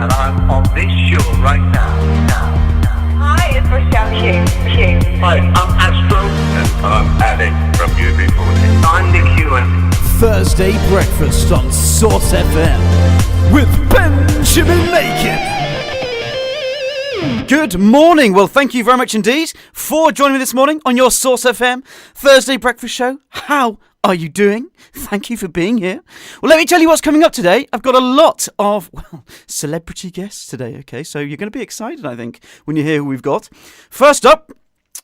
and I'm on this show right now. Hi, it's Rochelle Hughes. Hi, I'm Astro. And I'm Alex from UB40. I'm the Q and Thursday breakfast on Source FM with Benjamin Makin. Good morning. Well, thank you very much indeed for joining me this morning on your Source FM Thursday breakfast show. How are you doing? Thank you for being here. Well, let me tell you what's coming up today. I've got a lot of, celebrity guests today, okay? So you're going to be excited, I think, when you hear who we've got. First up,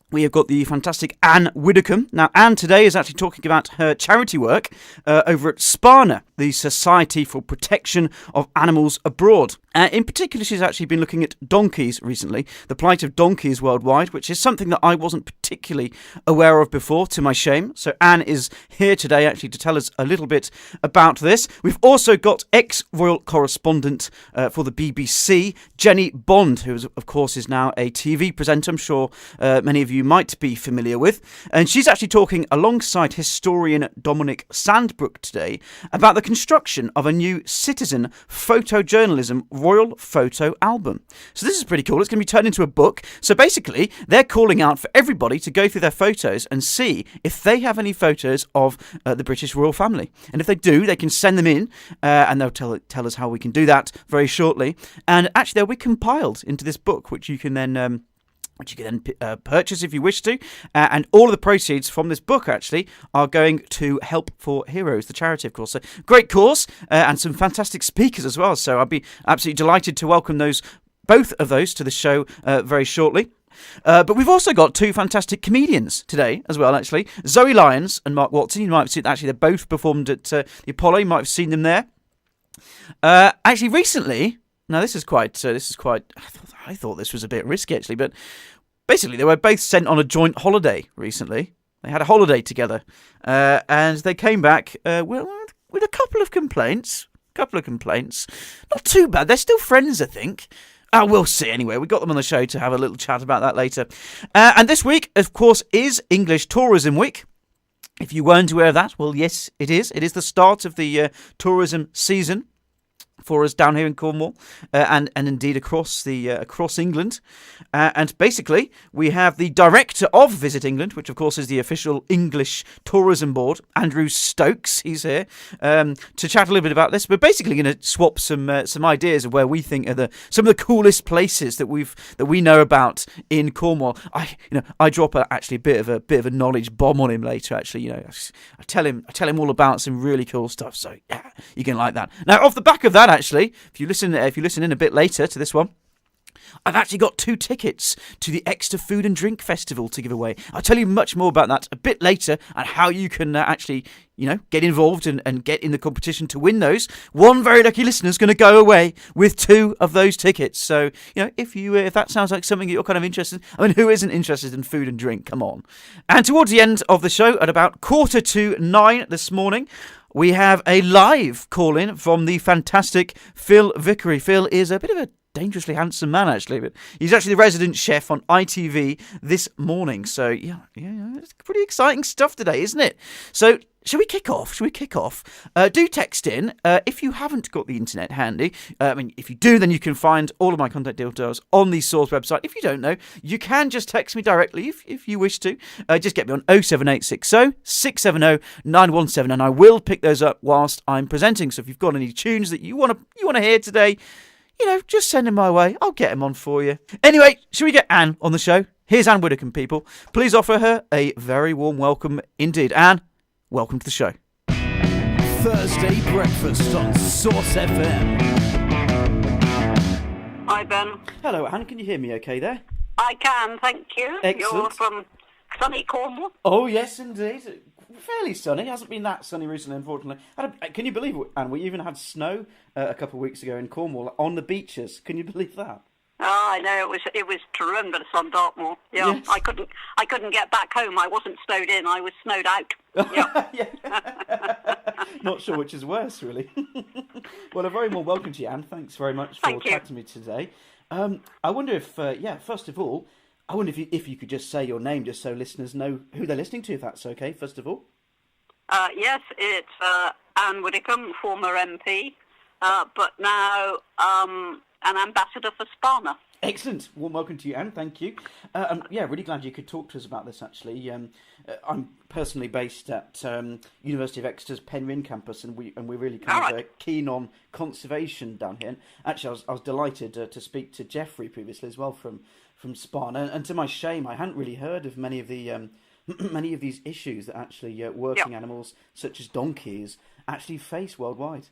we have got the fantastic Anne Widdecombe. Now, Anne today is actually talking about her charity work over at SPANA, the Society for Protection of Animals Abroad. In particular, she's actually been looking at donkeys recently, the plight of donkeys worldwide, which is something that I wasn't particularly aware of before, to my shame. So Anne is here today actually to tell us a little bit about this. We've also got ex-royal correspondent for the BBC, Jennie Bond, who of course is now a TV presenter. I'm sure many of you might be familiar with. And she's actually talking alongside historian Dominic Sandbrook today about the construction of a new citizen photojournalism royal photo album. So this is pretty cool. It's going to be turned into a book. So basically, they're calling out for everybody to go through their photos and see if they have any photos of the British royal family. And if they do, they can send them in, and they'll tell us how we can do that very shortly. And actually, they'll be compiled into this book, which you can then purchase if you wish to. And all of the proceeds from this book, actually, are going to Help for Heroes, the charity, of course. So, great cause, and some fantastic speakers as well. So I'll be absolutely delighted to welcome both of those to the show very shortly. But we've also got two fantastic comedians today as well, actually. Zoe Lyons and Mark Watson. You might have seen, actually, they both performed at the Apollo. You might have seen them there. Actually, recently... Now, this is quite. I thought this was a bit risky, actually, but basically they were both sent on a joint holiday recently. They had a holiday together, and they came back with a couple of complaints. Not too bad. They're still friends, I think. We'll see anyway. We got them on the show to have a little chat about that later. And this week, of course, is English Tourism Week. If you weren't aware of that, well, yes, it is. It is the start of the tourism season for us down here in Cornwall, and indeed across England. And basically, we have the director of Visit England, which of course is the official English Tourism Board, Andrew Stokes. He's here to chat a little bit about this. We're basically going to swap some ideas of where we think are some of the coolest places that we know about in Cornwall. I drop a bit of a knowledge bomb on him later. Actually, I tell him all about some really cool stuff. So yeah, you can like that. Now, off the back of that, actually, if you listen in a bit later to this one, I've actually got 2 tickets to the Exeter Food and Drink Festival to give away. I'll tell you much more about that a bit later and how you can actually, get involved and get in the competition to win those. One very lucky listener is going to go away with 2 of those tickets. So, if that sounds like something that you're kind of interested in, I mean, who isn't interested in food and drink? Come on. And towards the end of the show, at about 8:45 this morning, we have a live call-in from the fantastic Phil Vickery. Phil is a bit of a dangerously handsome man, actually, but he's actually the resident chef on ITV this morning. So, yeah, it's pretty exciting stuff today, isn't it? So, Shall we kick off? Do text in if you haven't got the internet handy. If you do, then you can find all of my contact details on the Source website. If you don't know, you can just text me directly if you wish to. Just get me on 07860 670 917, and I will pick those up whilst I'm presenting. So if you've got any tunes that you want to hear today, just send them my way. I'll get them on for you. Anyway, shall we get Anne on the show? Here's Anne Widdecombe, people. Please offer her a very warm welcome indeed. Anne, welcome to the show. Thursday breakfast on Source FM. Hi, Ben. Hello, Anne. Can you hear me okay there? I can, thank you. Excellent. You're from sunny Cornwall? Oh, yes, indeed. Fairly sunny. It hasn't been that sunny recently, unfortunately. Can you believe it, Anne? We even had snow a couple of weeks ago in Cornwall on the beaches. Can you believe that? Oh, I know. It was tremendous on Dartmoor. Yeah, yes. I couldn't get back home. I wasn't snowed in. I was snowed out. Yeah. Not sure which is worse, really. Well, a very warm welcome to you, Anne. Thanks very much for chatting to me today. I wonder if, first of all, if you could just say your name, just so listeners know who they're listening to, if that's okay. First of all. Yes, it's Anne Widdecombe, former MP. But now and ambassador for Sparna. Excellent. Warm welcome to you, Anne. Thank you. Really glad you could talk to us about this, actually. I'm personally based at University of Exeter's Penryn campus, and we're really keen on conservation down here. And actually, I was delighted to speak to Jeffrey previously as well from Sparna, and to my shame, I hadn't really heard of many of the many of these issues that actually working animals, such as donkeys, actually face worldwide.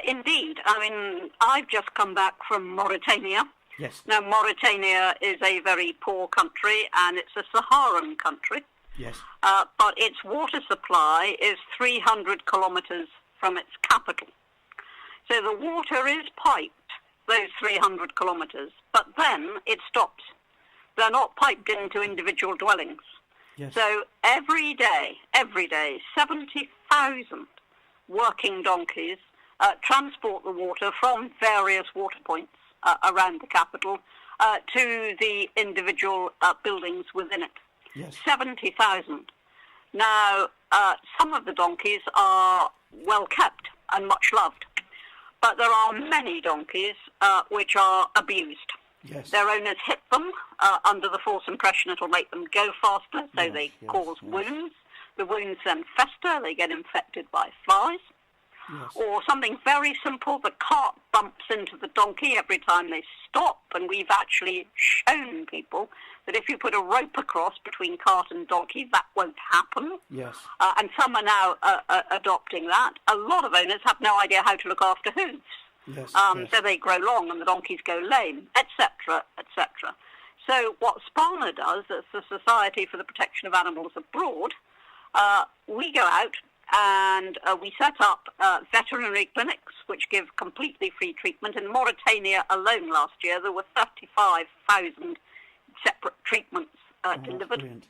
Indeed. I mean, I've just come back from Mauritania. Yes. Now, Mauritania is a very poor country, and it's a Saharan country. Yes. But its water supply is 300 kilometres from its capital. So the water is piped, those 300 kilometres, but then it stops. They're not piped into individual dwellings. Yes. So every day, 70,000 working donkeys transport the water from various water points around the capital to the individual buildings within it. Yes. 70,000. Now, some of the donkeys are well kept and much loved, but there are many donkeys which are abused. Yes. Their owners hit them under the false impression it'll make them go faster, so they cause wounds. The wounds then fester, they get infected by flies. Yes. Or something very simple, the cart bumps into the donkey every time they stop, and we've actually shown people that if you put a rope across between cart and donkey, that won't happen. Yes. And some are now adopting that. A lot of owners have no idea how to look after hooves. Yes. So they grow long and the donkeys go lame, etc., etc. So what Sparna does, as the Society for the Protection of Animals Abroad, we go out and we set up veterinary clinics which give completely free treatment. In Mauritania alone last year, there were 35,000 separate treatments delivered.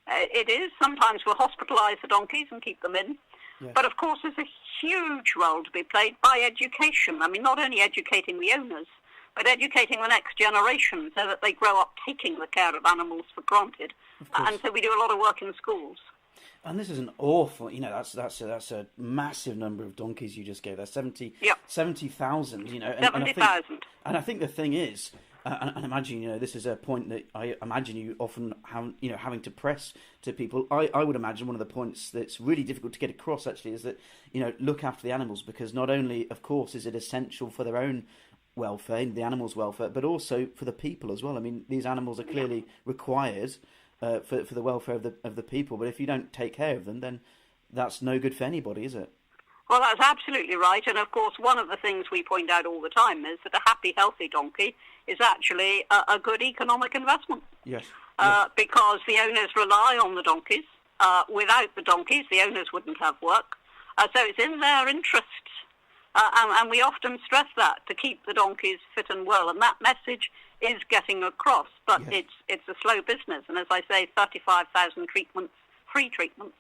It is. Sometimes we'll hospitalise the donkeys and keep them in. Yes. But of course there's a huge role to be played by education. I mean, not only educating the owners, but educating the next generation so that they grow up taking the care of animals for granted. And so we do a lot of work in schools. And this is an awful, that's a massive number of donkeys you just gave there, 70,000, 70,000. And I think the thing is, and imagine, this is a point that I imagine you often have, having to press to people. I would imagine one of the points that's really difficult to get across actually is that, look after the animals, because not only, of course, is it essential for their own welfare, the animals' welfare, but also for the people as well. I mean, these animals are clearly required for the welfare of the people, but if you don't take care of them, then that's no good for anybody, is it? Well, that's absolutely right. And of course, one of the things we point out all the time is that a happy, healthy donkey is actually a good economic investment. Yes. Because the owners rely on the donkeys. Without the donkeys, the owners wouldn't have work. So it's in their interests. And we often stress that, to keep the donkeys fit and well. And that message is getting across. But it's a slow business. And as I say, 35,000 treatments, free treatments,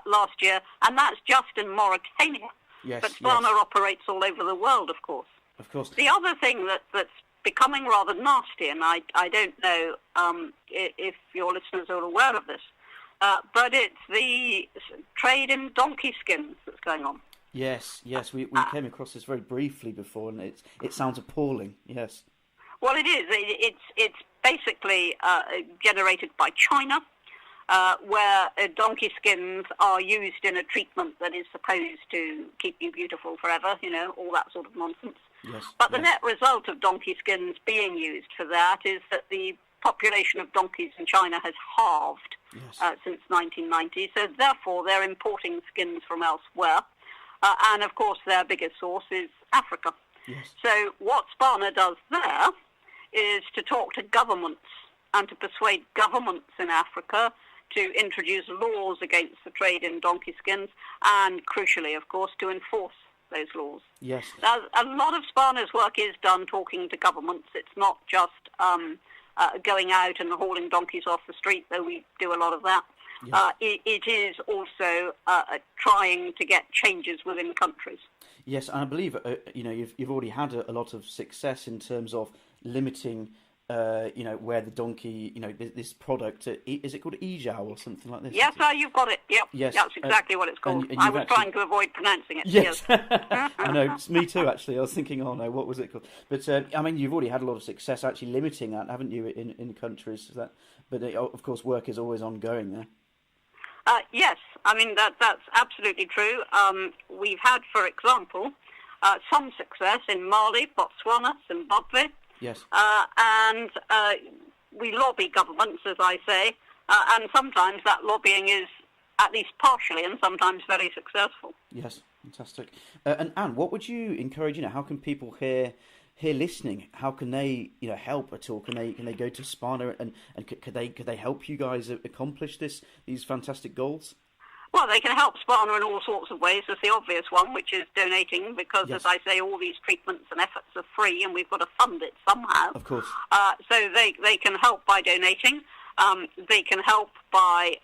last year. And that's just in Mauritania. Yes, but Sparna operates all over the world, of course. Of course. The other thing that's becoming rather nasty, and I don't know if your listeners are aware of this, but it's the trade in donkey skins that's going on. Yes, we came across this very briefly before, and it sounds appalling. Yes. Well, it is. It's basically generated by China, where donkey skins are used in a treatment that is supposed to keep you beautiful forever. All that sort of nonsense. Yes. But the net result of donkey skins being used for that is that the population of donkeys in China has halved since 1990. So therefore, they're importing skins from elsewhere. And, of course, their biggest source is Africa. Yes. So what Sparna does there is to talk to governments and to persuade governments in Africa to introduce laws against the trade in donkey skins and, crucially, of course, to enforce those laws. Yes. Now, a lot of Sparna's work is done talking to governments. It's not just going out and hauling donkeys off the street, though we do a lot of that. Yes. It is also trying to get changes within countries. Yes, and I believe you've already had a lot of success in terms of limiting where the donkey, this product, is it called Ejau or something like this? Yes, sir, you've got it. Yep. Yes. That's exactly what it's called. and I you've was actually- trying to avoid pronouncing it. Yes, I know. It's me too. Actually, I was thinking, oh no, what was it called? But you've already had a lot of success actually limiting that, haven't you, in countries that? But of course, work is always ongoing there. Yes, that's absolutely true. We've had, for example, some success in Mali, Botswana, Zimbabwe. Yes. And we lobby governments, as I say, and sometimes that lobbying is at least partially and sometimes very successful. Yes, fantastic. And Anne, what would you encourage? How can people here listening? How can they, help at all? Can they go to Sparta and could they help you guys accomplish these fantastic goals? Well, they can help Sparta in all sorts of ways. There's the obvious one, which is donating, because, Yes. as I say, all these treatments and efforts are free, and we've got to fund it somehow. Of course. So they can help by donating. They can help by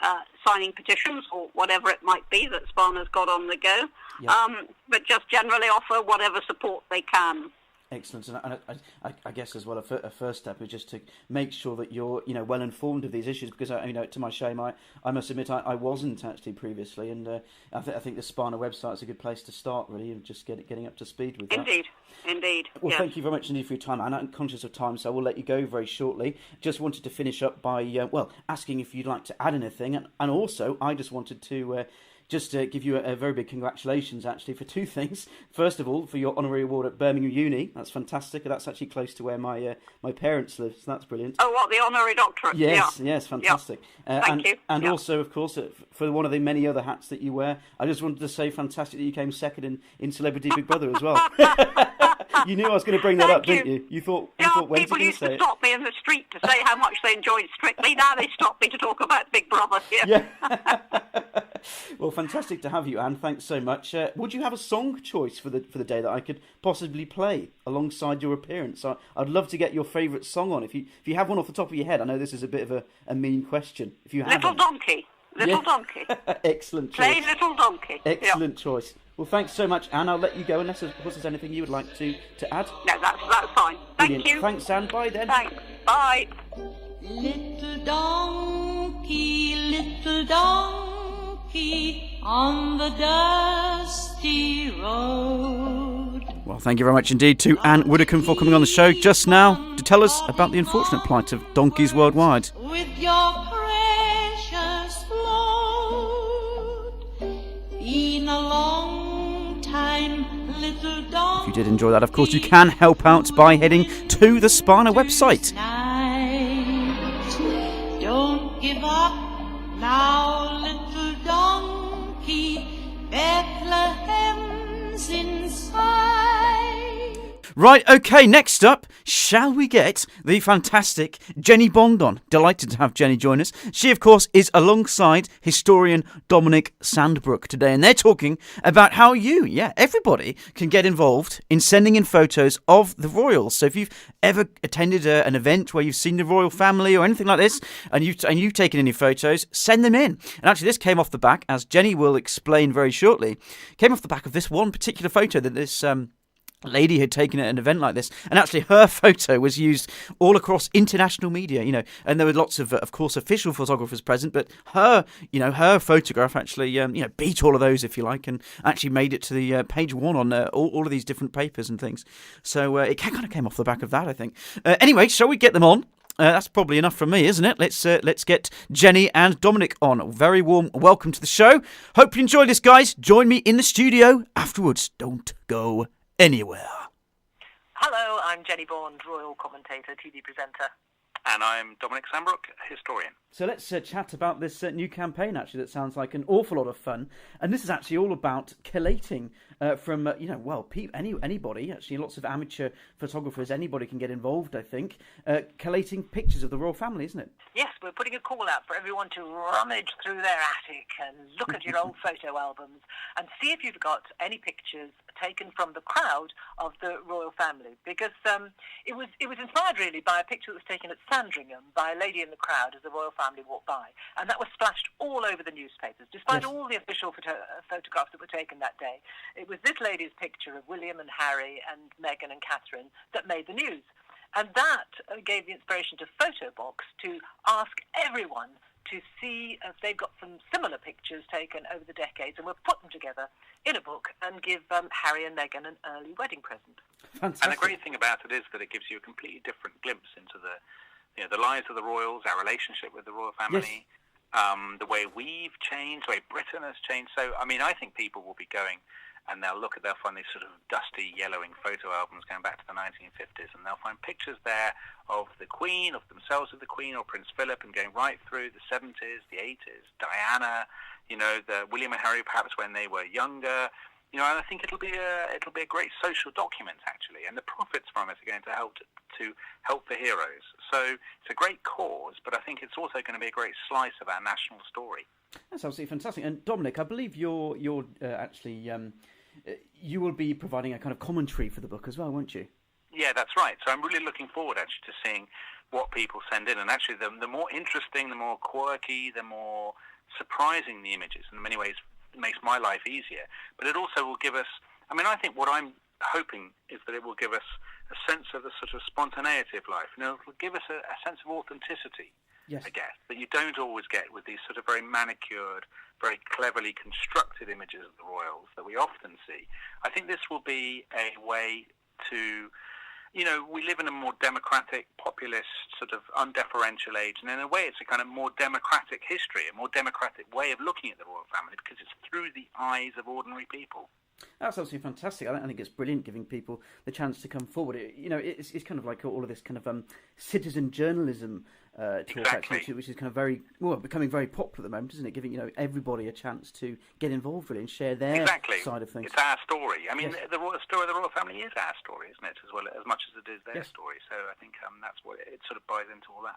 signing petitions or whatever it might be that Sparta's got on the go. Yeah. But just generally offer whatever support they can. Excellent, and I guess as well a first step is just to make sure that you're well informed of these issues, because to my shame I must admit I wasn't actually previously, and I think the Sparta website is a good place to start really, and just getting up to speed with that. Indeed. Well, yes. Thank you very much indeed for your time, and I'm conscious of time, so I will let you go very shortly. Just wanted to finish up by asking if you'd like to add anything, and also I just wanted to. Just to give you a very big congratulations, actually, for two things. First of all, for your honorary award at Birmingham Uni. That's fantastic. That's actually close to where my parents live, so that's brilliant. Oh, what, the honorary doctorate? Yes, Yeah. yes, fantastic. Thank you. And Yeah. also, of course, for one of the many other hats that you wear, I just wanted to say fantastic that you came second in Celebrity Big Brother as well. You knew I was going to bring that up, Thank didn't you? You thought, Yeah, when's he people going used to say to it? stop me in the street to say how much they enjoyed Strictly. Now they stop me to talk about Big Brother. Yeah. Yeah. Well, fantastic to have you, Anne. Thanks so much. Would you have a song choice for the day that I could possibly play alongside your appearance? I'd love to get your favourite song on. If you have one off the top of your head, I know this is a bit of a mean question. If you have Little any. Donkey. Little Yeah. Donkey. Excellent choice. Play Little Donkey. Excellent choice. Well, thanks so much, Anne. I'll let you go unless there's anything you would like to add. Yeah. No, that's fine. Thank Brilliant. you. Thanks, Anne. Bye then. Thanks. Bye. Little donkey on the dusty road. Well, thank you very much indeed to Anne Widdecombe for coming on the show just now to tell us about the unfortunate plight of donkeys worldwide. With your precious load, been a long time, little donkey. If you did enjoy that, of course, you can help out by heading to the Sparta website. Don't give up now, little donkey. Bethlehem's in sight. Right, okay, next up, shall we get the fantastic Jennie Bond on? Delighted to have Jennie join us. She, of course, is alongside historian Dominic Sandbrook today, and they're talking about how everybody can get involved in sending in photos of the royals. So if you've ever attended an event where you've seen the royal family or anything like this, and you've taken any photos, send them in. And actually, this came off the back, as Jennie will explain very shortly, came off the back of this one particular photo that this lady had taken at an event like this, and actually her photo was used all across international media, and there were lots of course, official photographers present, but her photograph actually, beat all of those, if you like, and actually made it to the page one on all of these different papers and things. So it kind of came off the back of that, I think. Anyway, shall we get them on? That's probably enough from me, isn't it? Let's get Jennie and Dominic on. Very warm welcome to the show. Hope you enjoy this, guys. Join me in the studio afterwards. Don't go anywhere. Hello, I'm Jennie Bond, royal commentator, TV presenter. And I'm Dominic Sandbrook, historian. So let's chat about this new campaign, actually, that sounds like an awful lot of fun. And this is actually all about collating from, anybody, actually, lots of amateur photographers, anybody can get involved, I think, collating pictures of the royal family, isn't it? Yes, we're putting a call out for everyone to rummage through their attic and look at your old photo albums and see if you've got any pictures taken from the crowd of the royal family, because it was inspired really by a picture that was taken at Sandringham by a lady in the crowd as the royal family walked by, and that was splashed all over the newspapers, despite all the official photographs that were taken that day. It was this lady's picture of William and Harry and Meghan and Catherine that made the news. And that gave the inspiration to Photobox to ask everyone to see if they've got some similar pictures taken over the decades, and we'll put them together in a book and give Harry and Meghan an early wedding present. Fantastic. And the great thing about it is that it gives you a completely different glimpse into the lives of the royals, our relationship with the royal family, the way we've changed, the way Britain has changed. So, I mean, I think people will be going and they'll find these sort of dusty, yellowing photo albums going back to the 1950s, and they'll find pictures there of the Queen, of themselves with the Queen, or Prince Philip, and going right through the 70s, the 80s, Diana, the William and Harry perhaps when they were younger. And I think it'll be a great social document, actually, and the profits from it are going to help the heroes. So it's a great cause, but I think it's also going to be a great slice of our national story. That's absolutely fantastic. And Dominic, I believe you're actually you will be providing a kind of commentary for the book as well, won't you? Yeah, that's right. So I'm really looking forward actually to seeing what people send in, and actually the more interesting, the more quirky, the more surprising the images. In many ways, it makes my life easier. But it also will give us. I mean, I think what I'm hoping is that it will give us a sense of the sort of spontaneity of life. It will give us a sense of authenticity. Yes. I guess, that you don't always get with these sort of very manicured, very cleverly constructed images of the royals that we often see. I think this will be a way to, we live in a more democratic, populist, sort of undeferential age, and in a way it's a kind of more democratic history, a more democratic way of looking at the royal family, because it's through the eyes of ordinary people. That's absolutely fantastic. I think it's brilliant giving people the chance to come forward. It's kind of like all of this kind of citizen journalism talk, actually, which is kind of becoming very popular at the moment, isn't it? Giving everybody a chance to get involved really and share their side of things. It's our story. I mean, the story of the royal family is our story, isn't it? As much as it is their story. So I think that's what it sort of buys into all that.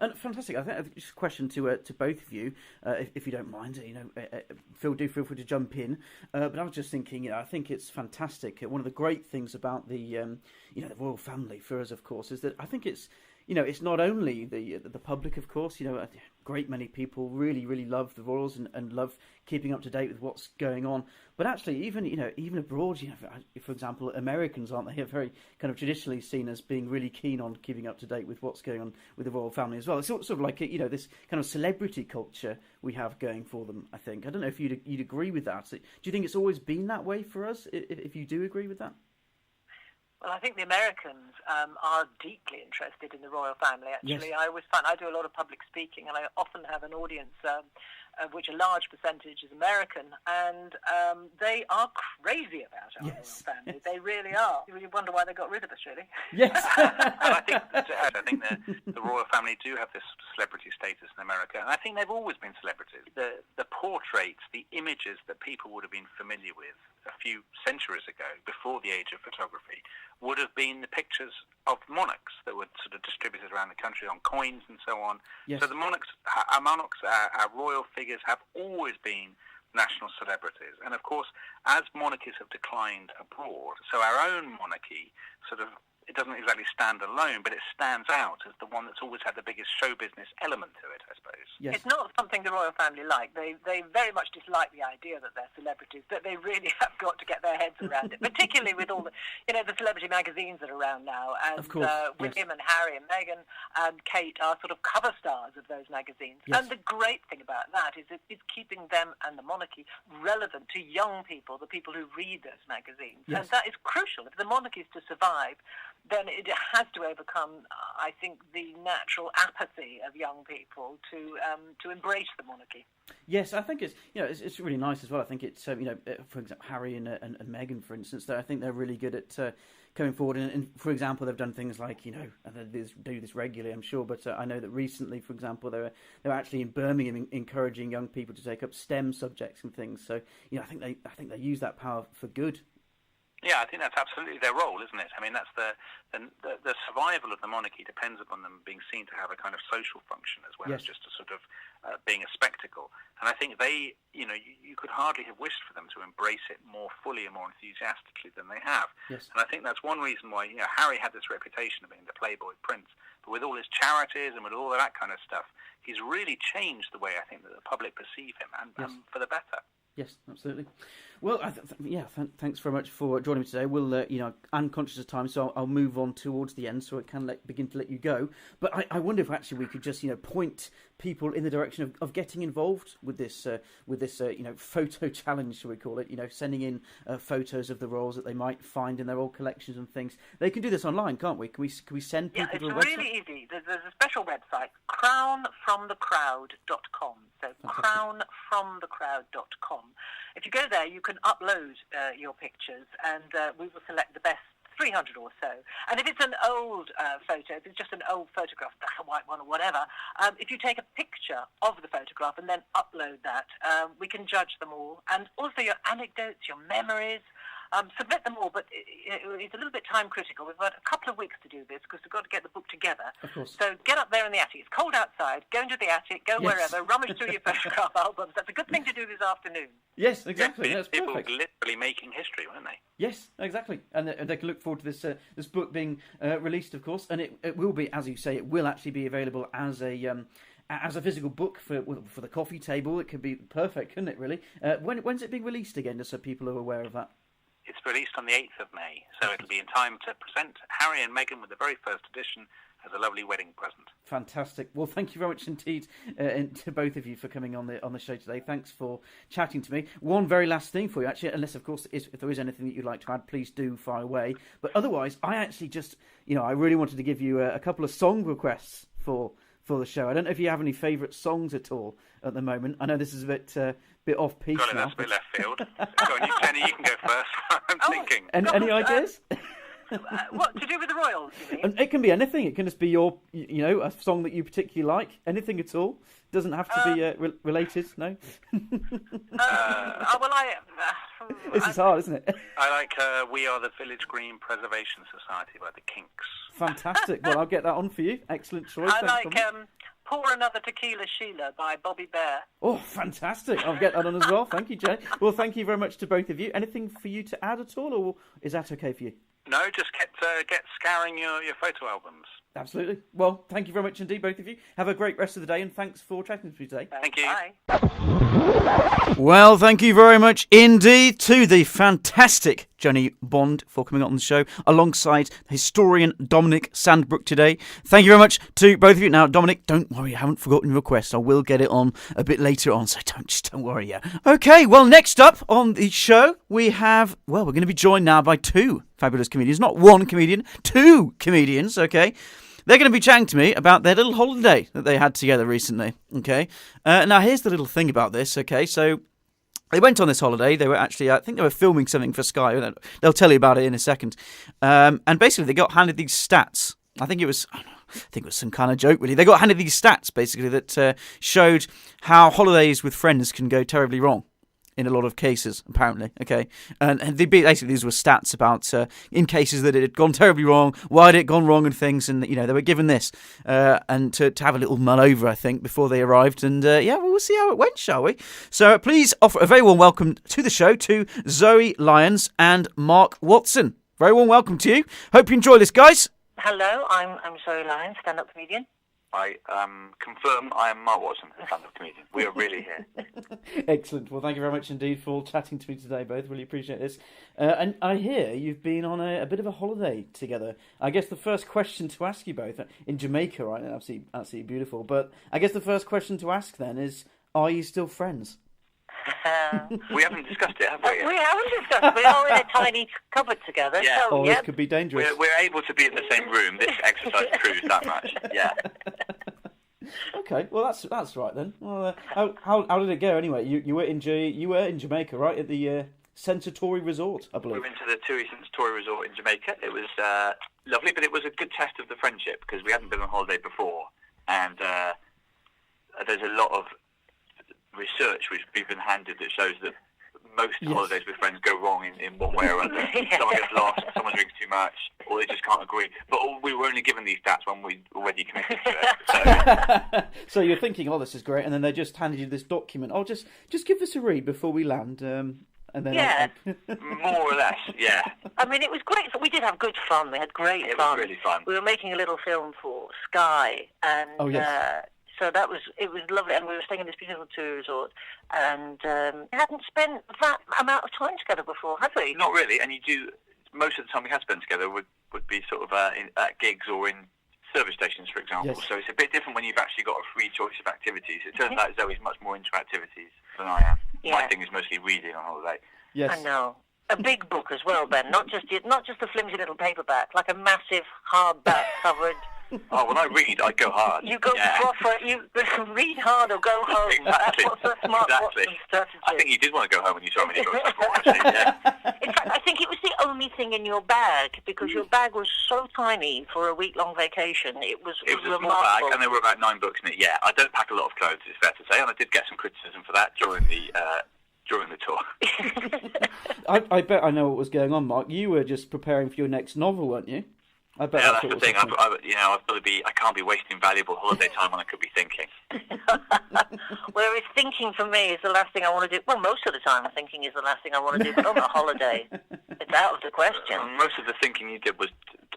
And fantastic. I think just a question to both of you, if you don't mind. Feel free to jump in. But I was just thinking, I think it's fantastic. One of the great things about the the royal family for us, of course, is that I think it's it's not only the public, of course. A great many people really love the royals and love keeping up to date with what's going on. But actually, even abroad, for example, Americans, aren't they, are very kind of traditionally seen as being really keen on keeping up to date with what's going on with the royal family as well. It's sort of like this kind of celebrity culture we have going for them. I think. I don't know if you'd agree with that. Do you think it's always been that way for us? If you do agree with that. Well, I think the Americans are deeply interested in the royal family, actually. Yes. I always find I do a lot of public speaking, and I often have an audience of which a large percentage is American, and they are crazy about our royal family. They really are. You wonder why they got rid of us, really. Yes. And I think the royal family do have this celebrity status in America, and I think they've always been celebrities. The portraits, the images that people would have been familiar with a few centuries ago, before the age of photography, would have been the pictures of monarchs that were sort of distributed around the country on coins and so on. Yes. So the monarchs, our royal figures have always been national celebrities. And of course, as monarchies have declined abroad, so our own monarchy sort of, it doesn't exactly stand alone, but it stands out as the one that's always had the biggest show business element to it, I suppose. Yes. It's not something the royal family like. They very much dislike the idea that they're celebrities, but they really have got to get their heads around it, particularly with all the celebrity magazines that are around now. And of course, William and Harry and Meghan and Kate are sort of cover stars of those magazines. Yes. And the great thing about that is it's keeping them and the monarchy relevant to young people, the people who read those magazines. Yes. And that is crucial. If the monarchy is to survive, then it has to overcome, I think, the natural apathy of young people to embrace the monarchy. Yes, I think it's really nice as well. I think it's for example, Harry and Meghan, for instance, I think they're really good at coming forward. And for example, they've done things like and they do this regularly, I'm sure. But I know that recently, for example, they were actually in Birmingham encouraging young people to take up STEM subjects and things. So I think they use that power for good. Yeah, I think that's absolutely their role, isn't it? I mean, that's the survival of the monarchy depends upon them being seen to have a kind of social function as well as just a sort of being a spectacle. And I think they, you could hardly have wished for them to embrace it more fully and more enthusiastically than they have. Yes. And I think that's one reason why Harry had this reputation of being the Playboy Prince, but with all his charities and with all of that kind of stuff, he's really changed the way I think that the public perceive him, and for the better. Yes, absolutely. Well, thanks very much for joining me today. We'll, I'm conscious of time, so I'll move on towards the end, so I can begin to let you go. But I wonder if actually we could just, point people in the direction of getting involved with this, photo challenge, shall we call it? Sending in photos of the royals that they might find in their old collections and things. They can do this online, can't we? Can we send people to a website? Yeah, it's really easy. There's a special website, crownfromthecrowd.com. So crownfromthecrowd.com. If you go there, you can upload your pictures, and we will select the best 300 or so. And if it's an old photo, if it's just an old photograph, black and white one or whatever, if you take a picture of the photograph and then upload that, we can judge them all. And also your anecdotes, your memories, submit them all, but it's a little bit time critical. We've got a couple of weeks to do this because we've got to get the book together. Of course. So get up there in the attic. It's cold outside. Go into the attic. Go wherever. Rummage through your photograph albums. That's a good thing to do this afternoon. Yes, exactly. That's people perfect. literally making history, weren't they? Yes, exactly. And they can look forward to this book being released, of course, and it will be, as you say, it will actually be available as a physical book for the coffee table. It could be perfect, couldn't it? Really? When's it being released again? Just so people are aware of that. It's released on the 8th of May, so it'll be in time to present Harry and Meghan with the very first edition as a lovely wedding present. Fantastic. Well, thank you very much indeed to both of you for coming on the show today. Thanks for chatting to me. One very last thing for you, actually, unless, of course, if there is anything that you'd like to add, please do fire away. But otherwise, I actually just, I really wanted to give you a couple of song requests for the show. I don't know if you have any favourite songs at all at the moment. I know this is a bit off-piece Got it, now. that's a bit left field. Go on, Jennie, you can go first. I'm thinking. Any ideas? What, to do with the royals, you mean? It can be anything. It can just be your, a song that you particularly like. Anything at all. Doesn't have to be related. No. This is hard, isn't it? I like "We Are the Village Green Preservation Society" by the Kinks. Fantastic. Well, I'll get that on for you. Excellent choice. I like "Pour Another Tequila Sheila" by Bobby Bear. Oh, fantastic. I'll get that on as well. Thank you, Jay. Well, thank you very much to both of you. Anything for you to add at all, or is that okay for you? No, just get scouring your photo albums. Absolutely. Well, thank you very much indeed, both of you. Have a great rest of the day, and thanks for chatting to me today. Thank you. Bye. Well, thank you very much indeed to the fantastic Jennie Bond for coming on the show alongside historian Dominic Sandbrook today. Thank you very much to both of you. Now, Dominic, don't worry, I haven't forgotten your request. I will get it on a bit later on, so don't worry. Yeah. Okay, well, next up on the show, we're going to be joined now by two fabulous comedians. Not one comedian, two comedians, okay? They're going to be chatting to me about their little holiday that they had together recently, okay? Now, here's the little thing about this, okay? So, they went on this holiday. They were actually, I think they were filming something for Sky. They'll tell you about it in a second. And basically, they got handed these stats. I think it was some kind of joke, really. They got handed these stats, basically, that showed how holidays with friends can go terribly wrong in a lot of cases, apparently, okay? And basically these were stats about in cases that it had gone terribly wrong, why had it gone wrong and things, and, they were given this, and to have a little mull over, I think, before they arrived, and, we'll see how it went, shall we? So please offer a very warm welcome to the show to Zoe Lyons and Mark Watson. Very warm welcome to you. Hope you enjoy this, guys. Hello, I'm Zoe Lyons, stand-up comedian. I confirm I am Mark Watson, a stand-up comedian. We are really here. Excellent. Well, thank you very much indeed for chatting to me today, both. Really appreciate this. And I hear you've been on a bit of a holiday together. I guess the first question to ask you both, in Jamaica, right? Absolutely beautiful. But I guess the first question to ask then is, are you still friends? We haven't discussed it, have we? We haven't discussed it. We're all in a tiny cupboard together. Yeah. So, This could be dangerous. We're able to be in the same room. This exercise proves that much. Yeah. Okay, well that's right then. Well, how did it go anyway? You were in Jamaica, right, at the Centauri Resort, I believe. We went to the TUI Centauri Resort in Jamaica. It was lovely, but it was a good test of the friendship because we hadn't been on holiday before, and there's a lot of research which we've been handed that shows that most holidays with friends go wrong in one way or other. Someone gets lost, someone drinks too much, or they just can't agree. But we were only given these stats when we already committed to it. So you're thinking, this is great, and then they just handed you this document. Just give us a read before we land. And then more or less, yeah. I mean, it was great. We did have good fun. We had great fun. It was really fun. We were making a little film for Sky, and So it was lovely, and we were staying in this beautiful tour resort, and we hadn't spent that amount of time together before, had we? Not really, and you do. Most of the time we have spent together would be sort of at gigs or in service stations, for example. Yes. So it's a bit different when you've actually got a free choice of activities. It turns out Zoe's much more into activities than I am. Yeah. My thing is mostly reading on holiday. Yes. I know. A big book as well, Ben. Not just a flimsy little paperback, like a massive hardback covered. Oh, when I read, I go hard. You go proper. You read hard or go home. Exactly. That's what's the smart Exactly. strategy. I think you did want to go home when you saw how many books I bought, actually. Yeah. In fact, I think it was the only thing in your bag, because your bag was so tiny for a week-long vacation. It was It was a remarkable. small bag, and there were about 9 books in it. Yeah, I don't pack a lot of clothes, it's fair to say, and I did get some criticism for that during the tour. I bet I know what was going on, Mark. You were just preparing for your next novel, weren't you? I bet Yeah, that's that's what the was thing. happening. I can't be wasting valuable holiday time when I could be thinking. Whereas thinking for me is the last thing I want to do. Well, most of the time thinking is the last thing I want to do, but on a holiday, it's out of the question. Most of the thinking you did was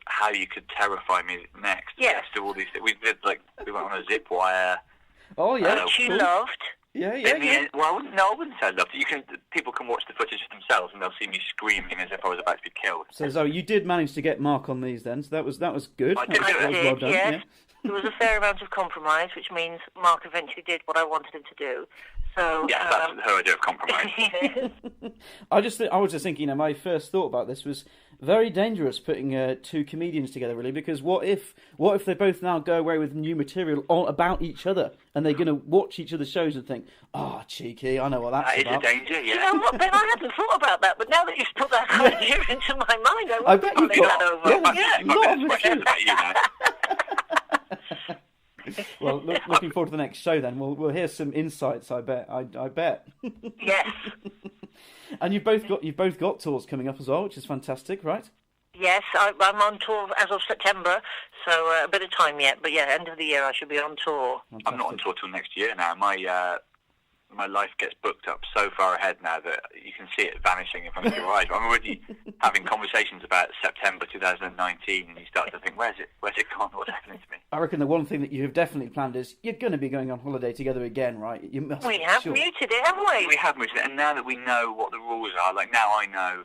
how you could terrify me next. Yes. To all these things. We went on a zip wire. Oh, yeah. Which you cool. loved. Yeah, In yeah, the yeah. end, well, I wouldn't say I loved it. People can watch the footage themselves, and they'll see me screaming as if I was about to be killed. So, Zoe, you did manage to get Mark on these then, so that was good. I did do it. That was well done, yes. yeah. There was a fair amount of compromise, which means Mark eventually did what I wanted him to do. So, Yeah, that's her idea of compromise. I was just thinking, my first thought about this was very dangerous putting 2 comedians together, really, because what if they both now go away with new material about each other, and they're going to watch each other's shows and think, oh, cheeky, I know what that's That is a about. danger, yeah. You know what, Ben? I hadn't thought about that, but now that you've put that idea into my mind, I bet you've think got- that over. yeah. You lot might of be questions about you now. Well, looking forward to the next show then. We'll hear some insights, I bet. I bet. Yes. And you've both got tours coming up as well, which is fantastic, right? Yes, I'm on tour as of September, so a bit of time yet. But yeah, end of the year I should be on tour. I'm not on tour till next year now. My life gets booked up so far ahead now that you can see it vanishing in front of your eyes. I'm already having conversations about September 2019, and you start to think, where's it gone? What's happening to me? I reckon the one thing that you have definitely planned is you're going to be going on holiday together again, right? You must. We have sure. muted it, haven't we? We have moved it, and now that we know what the rules are, like now I know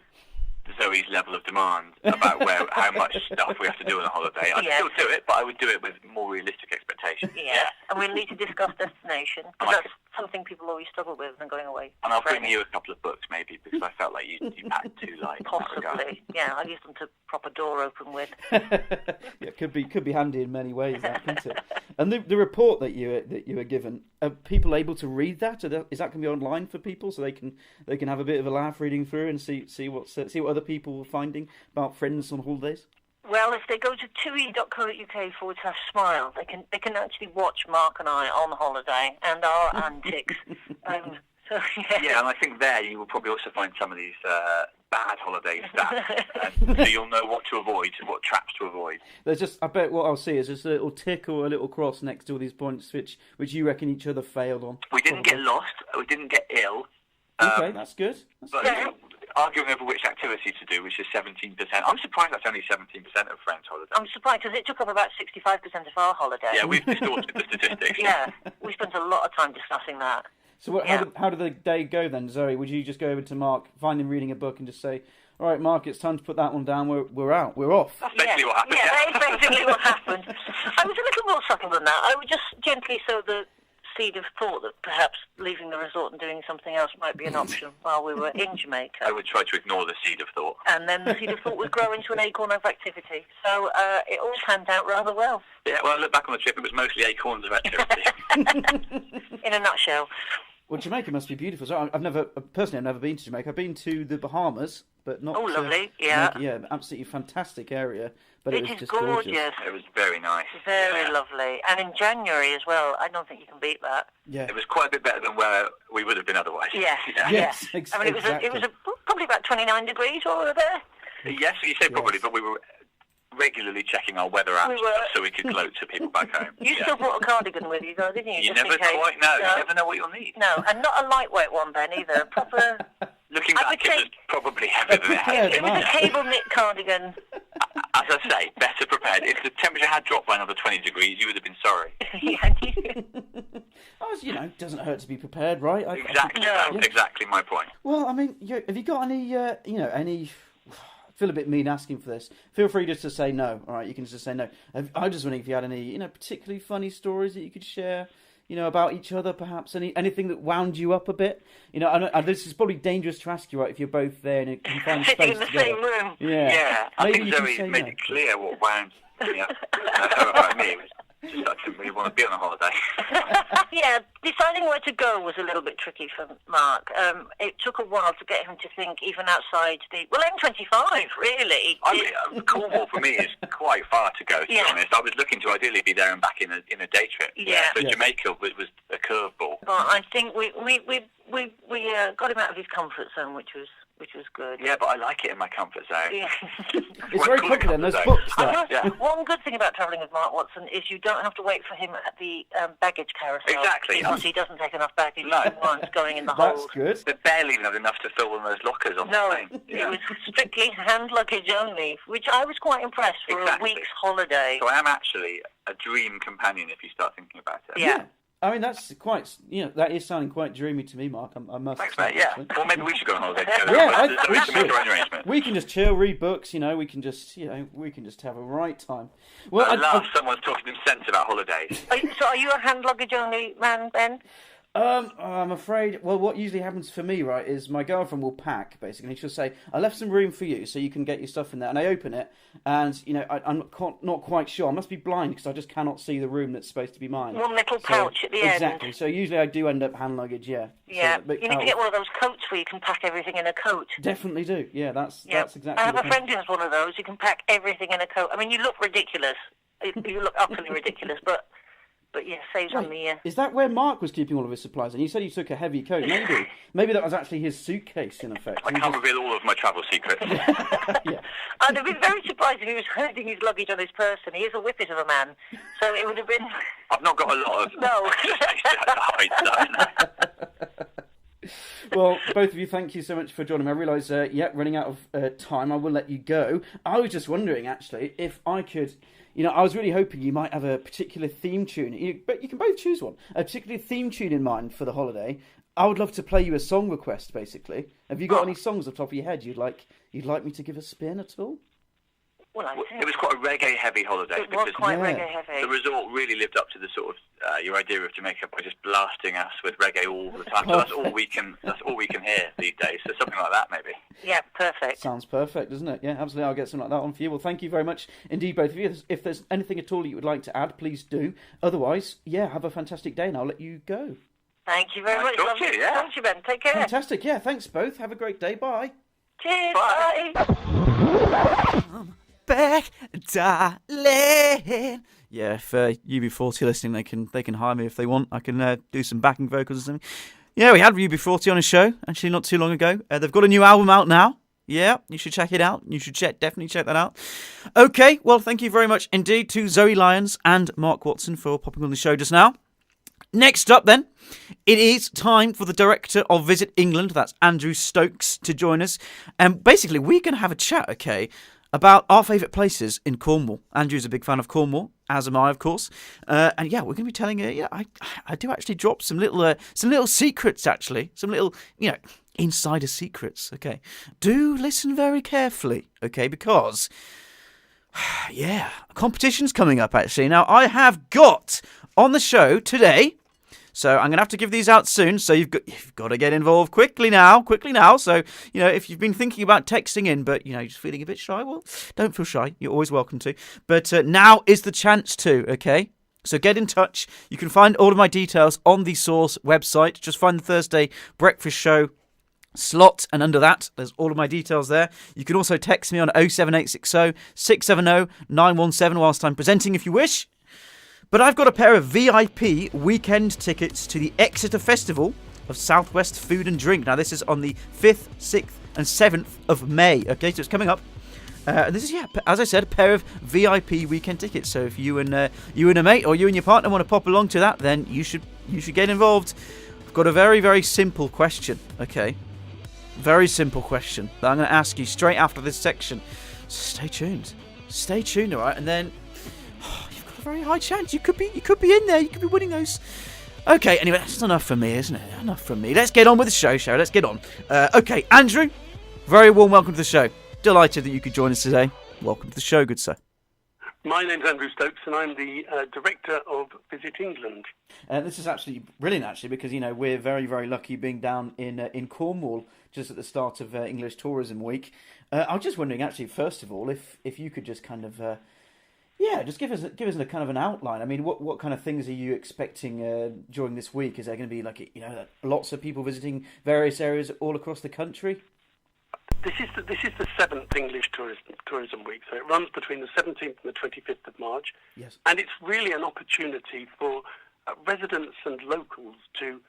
Zoe's level of demand about how much stuff we have to do on a holiday. I'd Yes. still do it, but I would do it with more realistic expectations. Yeah, and we'll need to discuss destination, I because like that's something people always struggle with when going away. And I'll bring Training. you a couple of books, maybe, because I felt like you packed too light. in that regard. Possibly, yeah. I'll use them to prop a door open with. Yeah, could be handy in many ways, that, couldn't it? And the report that you were given, are people able to read that? Is that going to be online for people so they can have a bit of a laugh reading through and see what other people were finding about friends on holidays? Well, if they go to 2e.co.uk/smile, they can actually watch Mark and I on holiday and our antics. So, Yeah, and I think there you will probably also find some of these bad holiday stats, so you'll know what to avoid, what traps to avoid. There's just, I bet what I'll see is just a little tick or a little cross next to all these points which you reckon each other failed on. We didn't get lost, we didn't get ill. Okay, that's good. But arguing over which activity to do, which is 17%. I'm surprised that's only 17% of Friends' holiday. I'm surprised because it took up about 65% of our holiday. Yeah, we've distorted the statistics. Yeah, we spent a lot of time discussing that. So how did the day go then, Zoe? Would you just go over to Mark, find him reading a book, and just say, "All right, Mark, it's time to put that one down. We're out. We're off." That's basically what happened. Yeah, that is basically what happened. I was a little more subtle than that. I would just gently sow the seed of thought that perhaps leaving the resort and doing something else might be an option while we were in Jamaica. I would try to ignore the seed of thought. And then the seed of thought would grow into an acorn of activity. So it all panned out rather well. Yeah, well, I look back on the trip, it was mostly acorns of activity. In a nutshell. Well, Jamaica must be beautiful. So I've never been to Jamaica. I've been to the Bahamas, but not. Oh, lovely! Yeah, Jamaica. Yeah, absolutely fantastic area. But it was is just gorgeous. It was very nice. Very lovely. And in January as well. I don't think you can beat that. Yeah. It was quite a bit better than where we would have been otherwise. Yes. Yeah. Yes, Yeah. I mean, it was probably about 29 degrees while we were there. Yes, you say probably, but we were regularly checking our weather apps so we could gloat to people back home. You still brought a cardigan with you, though, didn't you? You just never in case. quite know. No. You never know what you'll need. No, and not a lightweight one, Ben, either. A proper... Looking I would back, it was say- probably heavier than it had It been. was a cable knit cardigan. As I say, better prepared. If the temperature had dropped by another 20 degrees, you would have been sorry. Yeah, doesn't hurt to be prepared, right? Exactly my point. Well, I mean, have you got any, any... I feel a bit mean asking for this. Feel free just to say no. All right, you can just say no. I just wondering if you had any, particularly funny stories that you could share, about each other, perhaps anything that wound you up a bit. This is probably dangerous to ask you, right? If you're both there in a confined space sitting in the together. same room. Yeah. I Maybe think you can Zoe say made no. it clear what wound me up. About me, it was just I didn't really want to be on a holiday. Yeah, deciding where to go was a little bit tricky for Mark. It took a while to get him to think, even outside M25, really. I mean, Cornwall for me is quite far to go, to be honest. I was looking to ideally be there and back in a day trip. Yeah. So Jamaica was a curveball. But I think we got him out of his comfort zone, which was good. Yeah, but I like it in my comfort zone. Yeah. It's very confident. There's books there. Yeah. One good thing about travelling with Mark Watson is you don't have to wait for him at the baggage carousel. Exactly. Because he doesn't take enough baggage once going in the That's hold. good. They barely even have enough to fill one of those lockers on the plane. It was strictly hand luggage only, which I was quite impressed for a week's holiday. So I am actually a dream companion if you start thinking about it. Yeah. I mean, that's quite, that is sounding quite dreamy to me, Mark. I must Thanks, say, mate. Yeah. actually. Or maybe we should go on holiday together. Yeah, we should make our own arrangement. We can just chill, read books, we can just, we can just have a right time. Well, I love someone's talking some sense about holidays. So are you a hand luggage only man, Ben? I'm afraid, what usually happens for me, right, is my girlfriend will pack, basically. She'll say, I left some room for you so you can get your stuff in there. And I open it, and, I'm not quite sure. I must be blind because I just cannot see the room that's supposed to be mine. One little pouch at the end. Exactly. So usually I do end up hand luggage, yeah. Yeah. So, you need to get one of those coats where you can pack everything in a coat. Definitely do. Yeah, that's exactly I have the a thing. friend who has one of those. You can pack everything in a coat. I mean, you look ridiculous. You look utterly ridiculous, but yeah, saves on the... Is that where Mark was keeping all of his supplies? And you said he took a heavy coat. Maybe that was actually his suitcase, in effect. I can't reveal all of my travel secrets. Yeah. I'd have been very surprised if he was holding his luggage on his person. He is a whippet of a man, so it would have been... I've not got a lot of... No. Well, both of you, thank you so much for joining me. I realise, running out of time, I will let you go. I was just wondering, actually, if I could... I was really hoping you might have a particular theme tune, but you can both choose one. A particular theme tune in mind for the holiday. I would love to play you a song request, basically. Have you got any songs off the top of your head you'd like me to give a spin at all? Well, it was quite a reggae-heavy holiday. It was quite reggae-heavy. The resort really lived up to the sort of your idea of Jamaica by just blasting us with reggae all the time. So that's all we can hear these days. So something like that, maybe. Yeah, perfect. Sounds perfect, doesn't it? Yeah, absolutely. I'll get something like that on for you. Well, thank you very much indeed, both of you. If there's anything at all that you would like to add, please do. Otherwise, have a fantastic day, and I'll let you go. Thank you very much. Talk to you, yeah. Thank you, Ben. Take care. Fantastic. Yeah, thanks both. Have a great day. Bye. Cheers. Bye. Back, darling. Yeah, if UB40 are listening, they can hire me if they want. I can do some backing vocals or something. Yeah, we had UB40 on a show actually not too long ago. They've got a new album out now. Yeah, you should check it out. You should definitely check that out. Okay, well, thank you very much indeed to Zoe Lyons and Mark Watson for popping on the show just now. Next up, then, it is time for the director of Visit England, that's Andrew Stokes, to join us. And basically, we're going to have a chat, okay, about our favourite places in Cornwall. Andrew's a big fan of Cornwall, as am I, of course. And yeah, we're going to be telling you, I do actually drop some little secrets, actually. Some little, insider secrets, okay. Do listen very carefully, okay, because, yeah, competition's coming up, actually. Now, I have got on the show today... So I'm going to have to give these out soon. So you've got to get involved quickly now. So, if you've been thinking about texting in, but, you're just feeling a bit shy, well, don't feel shy. You're always welcome to. But now is the chance to, okay? So get in touch. You can find all of my details on the Source website. Just find the Thursday Breakfast Show slot, and under that, there's all of my details there. You can also text me on 07860 670 917 whilst I'm presenting if you wish. But I've got a pair of VIP weekend tickets to the Exeter Festival of Southwest Food and Drink. Now, this is on the 5th, 6th and 7th of May. Okay, so it's coming up. And this is, as I said, a pair of VIP weekend tickets. So if you and a mate or you and your partner want to pop along to that, then you should get involved. I've got a very, very simple question, okay? Very simple question that I'm going to ask you straight after this section. So stay tuned, all right? And then... very high chance you could be in there. You could be winning those Okay, anyway, that's enough from me, isn't it? Enough from me. Let's get on with the show, Sharon. Let's get on. Okay, Andrew, very warm welcome to the show. Delighted that you could join us today. Welcome to the show, good sir. My name's Andrew Stokes, and I'm the director of Visit England. This is absolutely brilliant, actually, because we're very, very lucky being down in Cornwall just at the start of English Tourism Week. I was just wondering, actually, first of all, if you could just kind of, just give us a kind of an outline. I mean, what kind of things are you expecting during this week? Is there going to be lots of people visiting various areas all across the country? This is the 7th English Tourism Week, so it runs between the 17th and the 25th of March. Yes. And it's really an opportunity for residents and locals to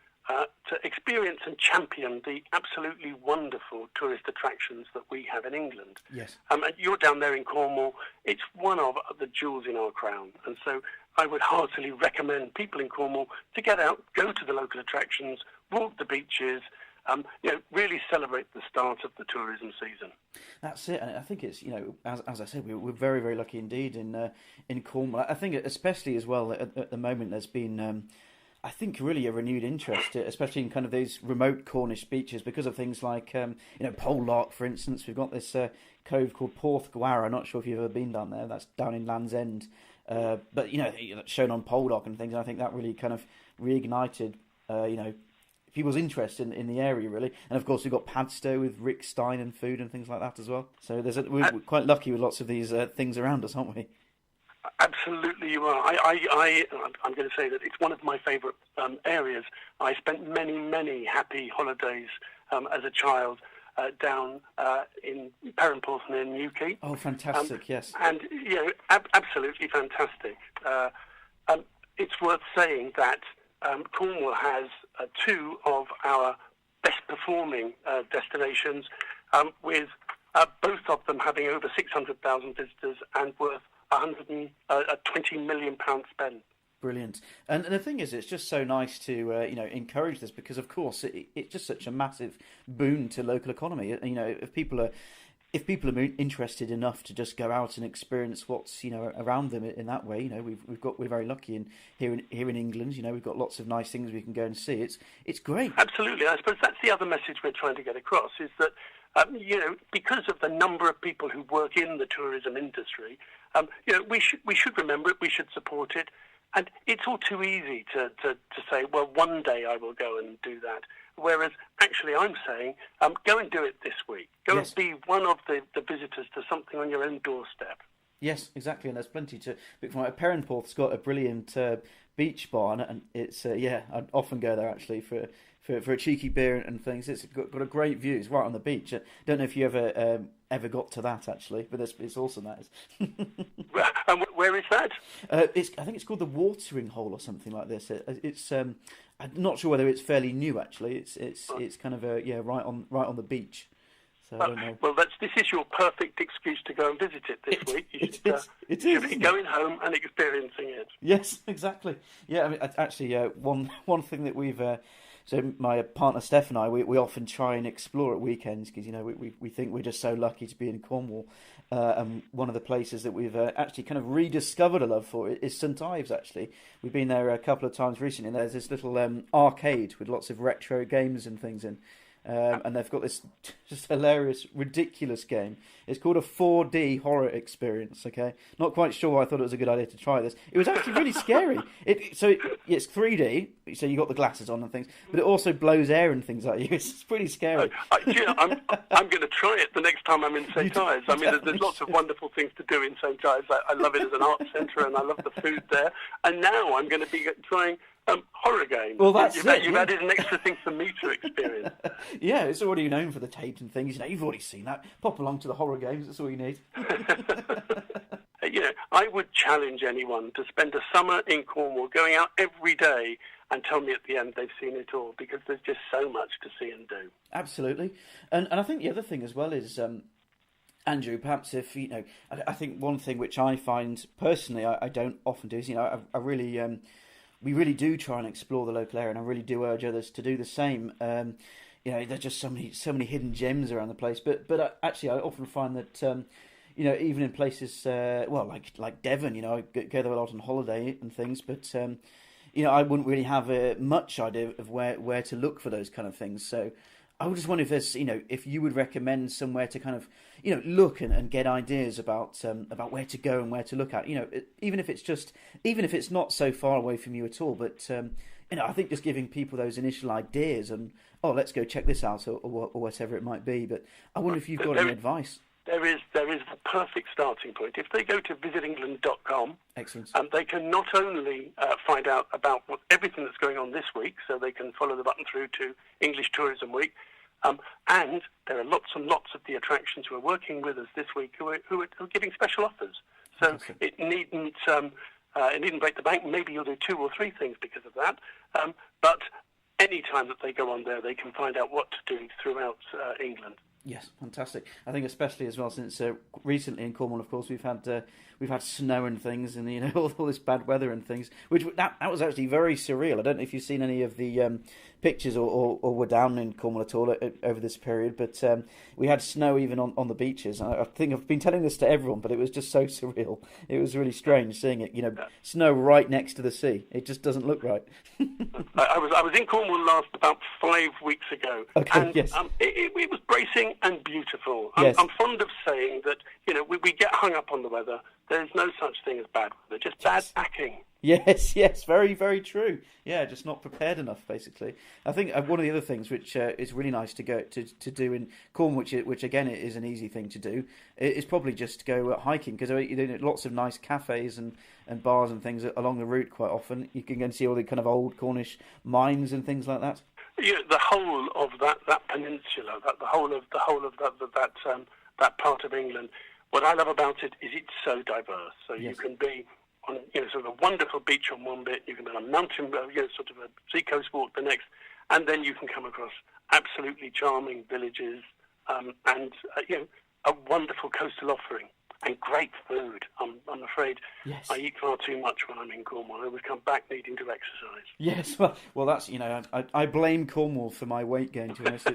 experience and champion the absolutely wonderful tourist attractions that we have in England. Yes. And you're down there in Cornwall. It's one of the jewels in our crown. And so I would heartily recommend people in Cornwall to get out, go to the local attractions, walk the beaches, really celebrate the start of the tourism season. That's it, and I think it's as I said, we're very, very lucky indeed in Cornwall. I think especially as well at the moment there's been I think really a renewed interest, especially in kind of these remote Cornish beaches because of things like Polelark, for instance. We've got this cove called Porthgwara. I'm not sure if you've ever been down there. That's down in Land's End, but shown on Polelark and things. And I think that really kind of reignited people's interest in the area, really. And of course we've got Padstow with Rick Stein and food and things like that as well. So we're quite lucky with lots of these things around us, aren't we? Absolutely, you are. I'm going to say that it's one of my favourite areas. I spent many, many happy holidays as a child down in Perranporth in Newquay. Oh, fantastic! Yes, and absolutely fantastic. It's worth saying that Cornwall has two of our best performing destinations, with both of them having over 600,000 visitors and worth £120 million spent. Brilliant. And the thing is, it's just so nice to encourage this because, of course, it's just such a massive boon to local economy. If people are interested enough to just go out and experience what's around them in that way, we're very lucky here in England. We've got lots of nice things we can go and see. It's great. Absolutely. I suppose that's the other message we're trying to get across is that because of the number of people who work in the tourism industry, we should remember it. We should support it. And it's all too easy to say, well, one day I will go and do that. Whereas, actually, I'm saying, go and do it this week. Go and be one of the visitors to something on your own doorstep. Yes, exactly, and there's plenty to pick from. Perranporth's got a brilliant beach bar, and it's I'd often go there actually for a cheeky beer and things. It's got a great view. It's right on the beach. I don't know if you ever got to that actually, but it's awesome. That is. And where is that? I think it's called the Watering Hole or something like this. It's I'm not sure whether it's fairly new actually. It's kind of right on the beach. So I don't know. Well, this is your perfect excuse to go and visit it this week. You should be going home and experiencing it. Yes, exactly. Yeah, I mean, actually, one thing that we've so my partner Steph and I we often try and explore at weekends because we think we're just so lucky to be in Cornwall, and one of the places that we've actually kind of rediscovered a love for is St Ives. Actually, we've been there a couple of times recently. And there's this little arcade with lots of retro games and things in. And they've got this just hilarious, ridiculous game. It's called a 4D horror experience, okay? Not quite sure why I thought it was a good idea to try this. It was actually really scary. It's 3D, so you got the glasses on and things, but it also blows air and things at you. It's pretty scary. I'm going to try it the next time I'm in St Ives. I mean, there's lots of wonderful things to do in St Ives. I love it as an art centre, and I love the food there. And now I'm going to be trying horror games. Well, that's You've added an extra thing for me to experience. Yeah, it's already known for the Tate and things. You've already seen that. Pop along to the horror games. That's all you need. I would challenge anyone to spend a summer in Cornwall, going out every day, and tell me at the end they've seen it all, because there's just so much to see and do. Absolutely, and I think the other thing as well is. Andrew, perhaps if I think one thing which I find personally I don't often do is I really we really do try and explore the local area, and I really do urge others to do the same. There's just so many hidden gems around the place. But actually, I often find that even in places like Devon, I go there a lot on holiday and things. But I wouldn't really have much idea of where to look for those kind of things. So I would just wonder if there's, if you would recommend somewhere to kind of, look and get ideas about where to go and where to look at. Even if it's not so far away from you at all, but I think just giving people those initial ideas and let's go check this out or whatever it might be. But I wonder if you've got any advice. There is the perfect starting point. If they go to VisitEngland.com, excellent, they can not only find out about everything that's going on this week, so they can follow the button through to English Tourism Week, and there are lots and lots of the attractions who are working with us this week who are giving special offers. So it needn't break the bank. Maybe you'll do 2 or 3 things because of that, but any time that they go on there, they can find out what to do throughout England. Yes, fantastic. I think especially as well since recently in Cornwall, of course, we've had snow and things, and all this bad weather and things. Which that was actually very surreal. I don't know if you've seen any of the pictures or were down in Cornwall at all over this period, but we had snow even on the beaches. I think I've been telling this to everyone, but it was just so surreal. It was really strange seeing it. Snow right next to the sea. It just doesn't look right. I was in Cornwall about 5 weeks ago. Okay. And, yes. It was bracing and beautiful. Yes. I'm fond of saying that we get hung up on the weather. There's no such thing as bad weather, just bad packing. Yes, very, very true. Yeah, just not prepared enough, basically. I think one of the other things which is really nice to go to do in Cornwall, which again is an easy thing to do, is probably just go hiking, because lots of nice cafes and bars and things along the route quite often. You can go and see all the kind of old Cornish mines and things like that. The whole of that peninsula, the whole of that part of England. What I love about it is it's so diverse. So yes. You can be on sort of a wonderful beach on one bit, you can be on a mountain, sort of a seacoast walk the next, and then you can come across absolutely charming villages and a wonderful coastal offering and great food. I'm afraid yes. I eat far too much when I'm in Cornwall. I would come back needing to exercise. Yes, well, that's I blame Cornwall for my weight gain. To be honest,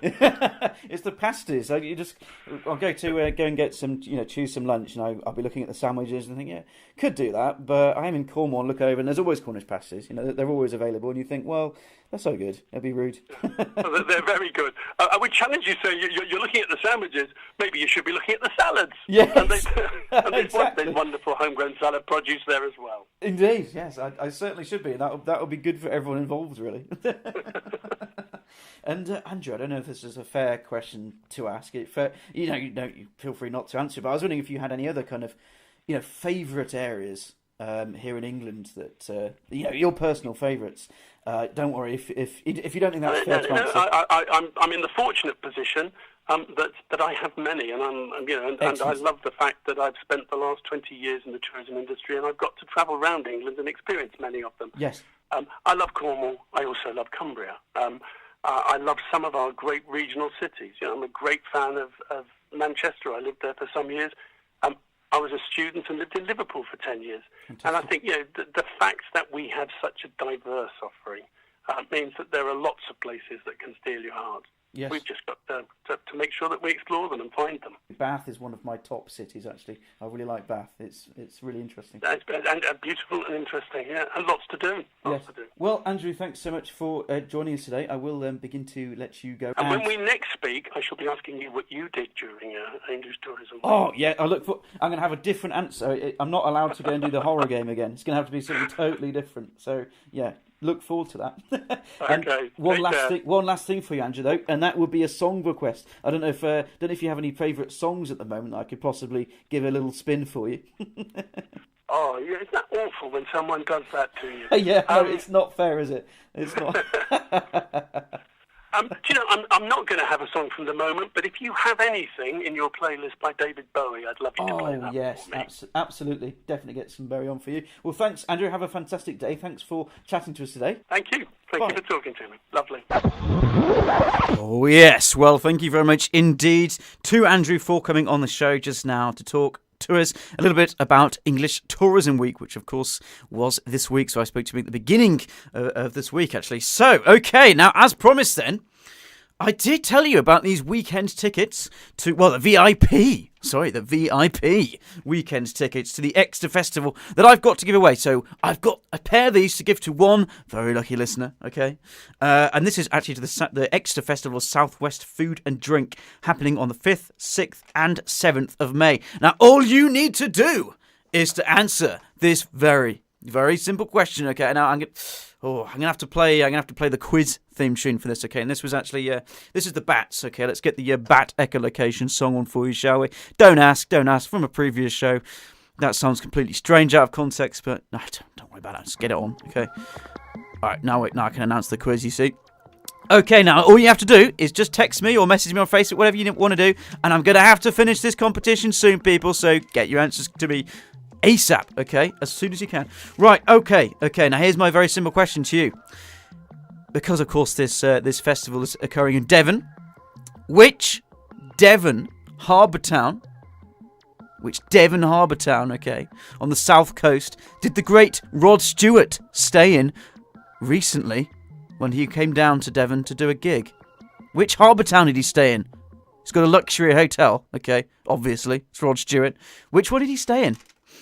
it's the pasties. I'll go and get some, choose some lunch, and I'll be looking at the sandwiches and think, could do that, but I'm in Cornwall and look over, and there's always Cornish pasties. They're always available, and you think, well, they're so good. It'd be rude. They're very good. I would challenge you, sir. You're looking at the sandwiches. Maybe you should be looking at the salads. Yes. And there's Exactly. wonderful homegrown salad produce there as well. Indeed, yes, I certainly should be. That would be good for everyone involved, really. And Andrew, I don't know if this is a fair question to ask. You feel free not to answer. But I was wondering if you had any other kind of, favourite areas here in England that your personal favourites. Don't worry if you don't think that's fair to answer. I'm in the fortunate position that I have many, and and I love the fact that I've spent the last 20 years in the tourism industry, and I've got to travel around England and experience many of them. Yes. I love Cornwall. I also love Cumbria. I love some of our great regional cities. I'm a great fan of Manchester. I lived there for some years. I was a student and lived in Liverpool for 10 years. Fantastic. And I think the fact that we have such a diverse offering means that there are lots of places that can steal your heart. Yes. We've just got to make sure that we explore them and find them. Bath is one of my top cities, actually. I really like Bath. It's really interesting. And beautiful and interesting, yeah. And lots to do. Lots to do. Well, Andrew, thanks so much for joining us today. I will begin to let you go. And when we next speak, I shall be asking you what you did during English Tourism Week. Oh, yeah. I'm going to have a different answer. I'm not allowed to go and do the horror game again. It's going to have to be something totally different. So, yeah. Look forward to that. And okay. One last thing for you, Andrew, though, and that would be a song request. I don't know if you have any favourite songs at the moment that I could possibly give a little spin for you. Oh, yeah, isn't that awful when someone does that to you? Yeah, no, it's not fair, is it? It's not. I'm not going to have a song from the moment, but if you have anything in your playlist by David Bowie, I'd love you to play that. Oh, yes, absolutely. Definitely get some Bowie on for you. Well, thanks, Andrew. Have a fantastic day. Thanks for chatting to us today. Thank you. Thank you for talking to me. Lovely. Oh, yes. Well, thank you very much indeed to Andrew for coming on the show just now to talk to us a little bit about English Tourism Week, which of course was this week. So I spoke to him at the beginning of this week, actually. So, okay, now as promised then, I did tell you about these weekend tickets to, the VIP Sorry, the VIP weekend tickets to the Exeter Festival that I've got to give away. So I've got a pair of these to give to one very lucky listener, okay? And this is actually to the Exeter Festival Southwest Food and Drink happening on the 5th, 6th and 7th of May. Now, all you need to do is to answer this very, very simple question, okay? Now, I'm gonna have to play the quiz theme tune for this, okay? And this was actually this is the Bats, okay? Let's get the Bat echolocation song on for you, shall we? Don't ask from a previous show. That sounds completely strange out of context, but no, don't worry about it. Just get it on, okay? All right, now I can announce the quiz. You see? Okay, now all you have to do is just text me or message me on Facebook, whatever you want to do, and I'm gonna have to finish this competition soon, people. So get your answers to me ASAP, okay? As soon as you can. Right, okay. Now here's my very simple question to you. Because, of course, this festival is occurring in Devon. Which Devon harbour town, okay, on the south coast, did the great Rod Stewart stay in recently when he came down to Devon to do a gig? Which harbour town did he stay in? He's got a luxury hotel, okay, obviously. It's Rod Stewart. Which one did he stay in?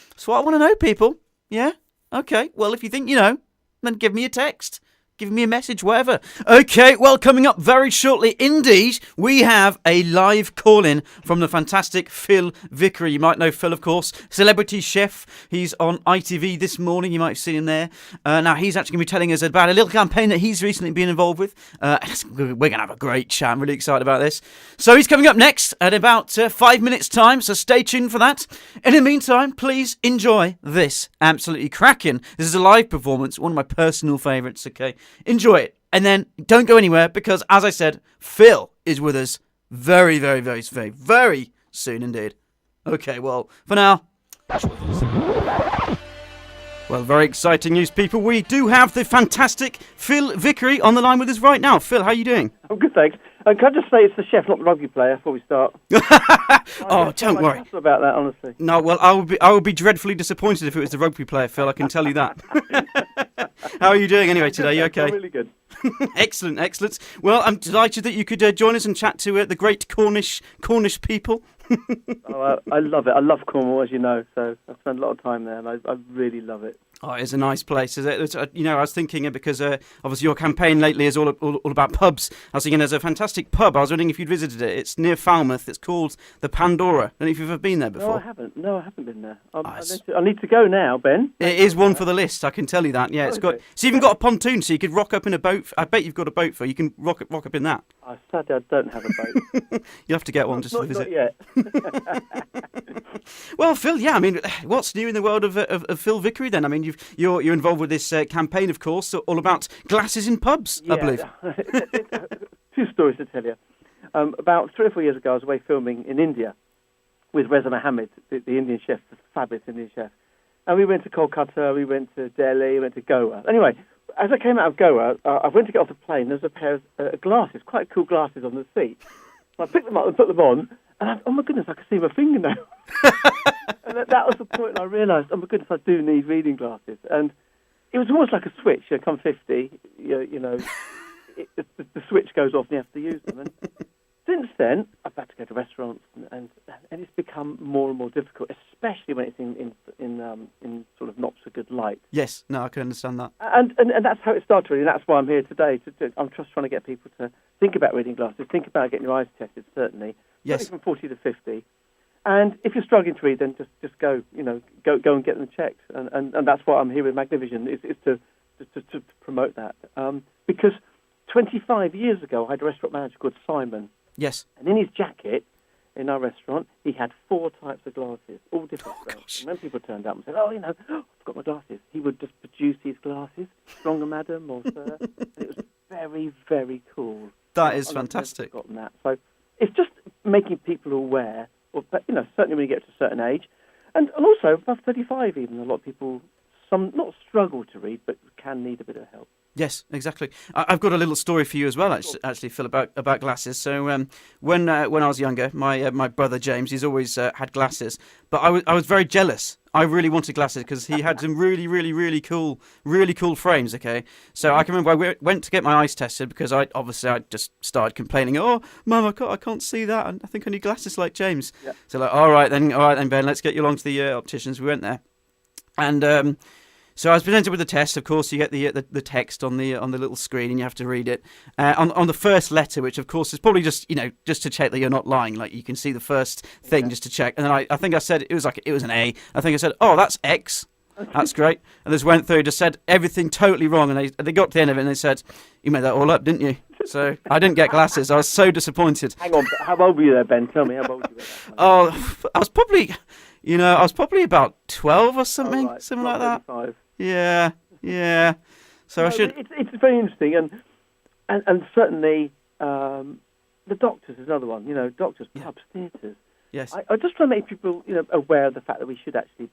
That's what I want to know, people. Yeah? Okay, well, if you think you know, then give me a text. Give me a message, whatever. Okay, well, coming up very shortly, indeed, we have a live call-in from the fantastic Phil Vickery. You might know Phil, of course, celebrity chef. He's on ITV this morning. You might have seen him there. Now, he's actually going to be telling us about a little campaign that he's recently been involved with. We're going to have a great chat. I'm really excited about this. So he's coming up next at about 5 minutes' time, so stay tuned for that. In the meantime, please enjoy this. Absolutely cracking. This is a live performance, one of my personal favourites, okay? Enjoy it. And then don't go anywhere because, as I said, Phil is with us very, very, very, very, very soon indeed. Okay, well, for now. Well, very exciting news, people. We do have the fantastic Phil Vickery on the line with us right now. Phil, how are you doing? I'm good, thanks. Can I just say it's the chef, not the rugby player, before we start? Don't worry about that, honestly. No, well, I would be dreadfully disappointed if it was the rugby player, Phil. I can tell you that. How are you doing anyway today? You okay? I'm really good. Excellent. Well, I'm delighted that you could join us and chat to the great Cornish people. I love it. I love Cornwall, as you know, so I spend a lot of time there, and I really love it. Oh, it's a nice place. I was thinking because obviously your campaign lately is all about pubs. I was thinking there's a fantastic pub. I was wondering if you'd visited it. It's near Falmouth. It's called the Pandora. I don't know if you've ever been there before. No, I haven't been there. I need to go now, Ben. It is one for the list. I can tell you that. Yeah, it's even got a pontoon, so you could rock up in a boat. I bet you've got a boat for. You can rock up in that. Sadly, I don't have a boat. You have to get one just to visit. Not yet. Well, Phil, yeah. I mean, what's new in the world of Phil Vickery then? I mean, you're involved with this campaign, of course, all about glasses in pubs, I believe. Two stories to tell you. About 3 or 4 years ago, I was away filming in India with Reza Mohammed, the Indian chef, the fabulous Indian chef. And we went to Kolkata, we went to Delhi, we went to Goa. Anyway, as I came out of Goa, I went to get off the plane. There was a pair of glasses, quite cool glasses on the seat. So I picked them up and put them on, and oh my goodness, I could see my fingernail. And that was the point I realised, oh my goodness, I do need reading glasses. And it was almost like a switch. Come 50, the switch goes off and you have to use them. And since then, I've had to go to restaurants, and it's become more and more difficult, especially when it's in sort of not so good light. Yes, no, I can understand that. And that's how it started, really, and that's why I'm here today. I'm just trying to get people to think about reading glasses, think about getting your eyes tested, certainly. Yes. From 40 to 50. And if you're struggling to read, then just go and get them checked. And that's why I'm here with Magnivision, is to promote that. Because 25 years ago, I had a restaurant manager called Simon. Yes. And in his jacket, in our restaurant, he had 4 types of glasses, all different styles. And when people turned up and said, I've got my glasses, he would just produce these glasses, stronger madam or sir. And it was very, very cool. That is fantastic. I've forgotten that. So it's just making people aware, certainly when you get to a certain age. And also, above 35 even, a lot of people, some not struggle to read, but can need a bit of help. Yes, exactly. I've got a little story for you as well, actually, Phil, about glasses. So when I was younger, my brother James, he's always had glasses, but I was very jealous I really wanted glasses because he had some really cool frames. Okay, so I can remember I went to get my eyes tested because I just started complaining. Oh, Mum, I can't see that, and I think I need glasses like James. Yeah. So like, all right then, Ben, let's get you along to the opticians. We went there, and so I was presented with the test. Of course, you get the text on the little screen, and you have to read it on the first letter, which of course is probably just to check that you're not lying. Like you can see the first thing just to check, and then I think I said it was an A. I think I said, oh, that's X. That's great. And this went through, just said everything totally wrong, and they got to the end of it, and they said, you made that all up, didn't you? So I didn't get glasses. I was so disappointed. Hang on, how old were you there, Ben? Tell me, how old were you? Oh, I was probably about 12 or something, something like that. 35. Yeah. So I should. It's very interesting, and certainly the doctors is another one. Doctors, pubs, theatres. Yes. I just try to make people aware of the fact that we should actually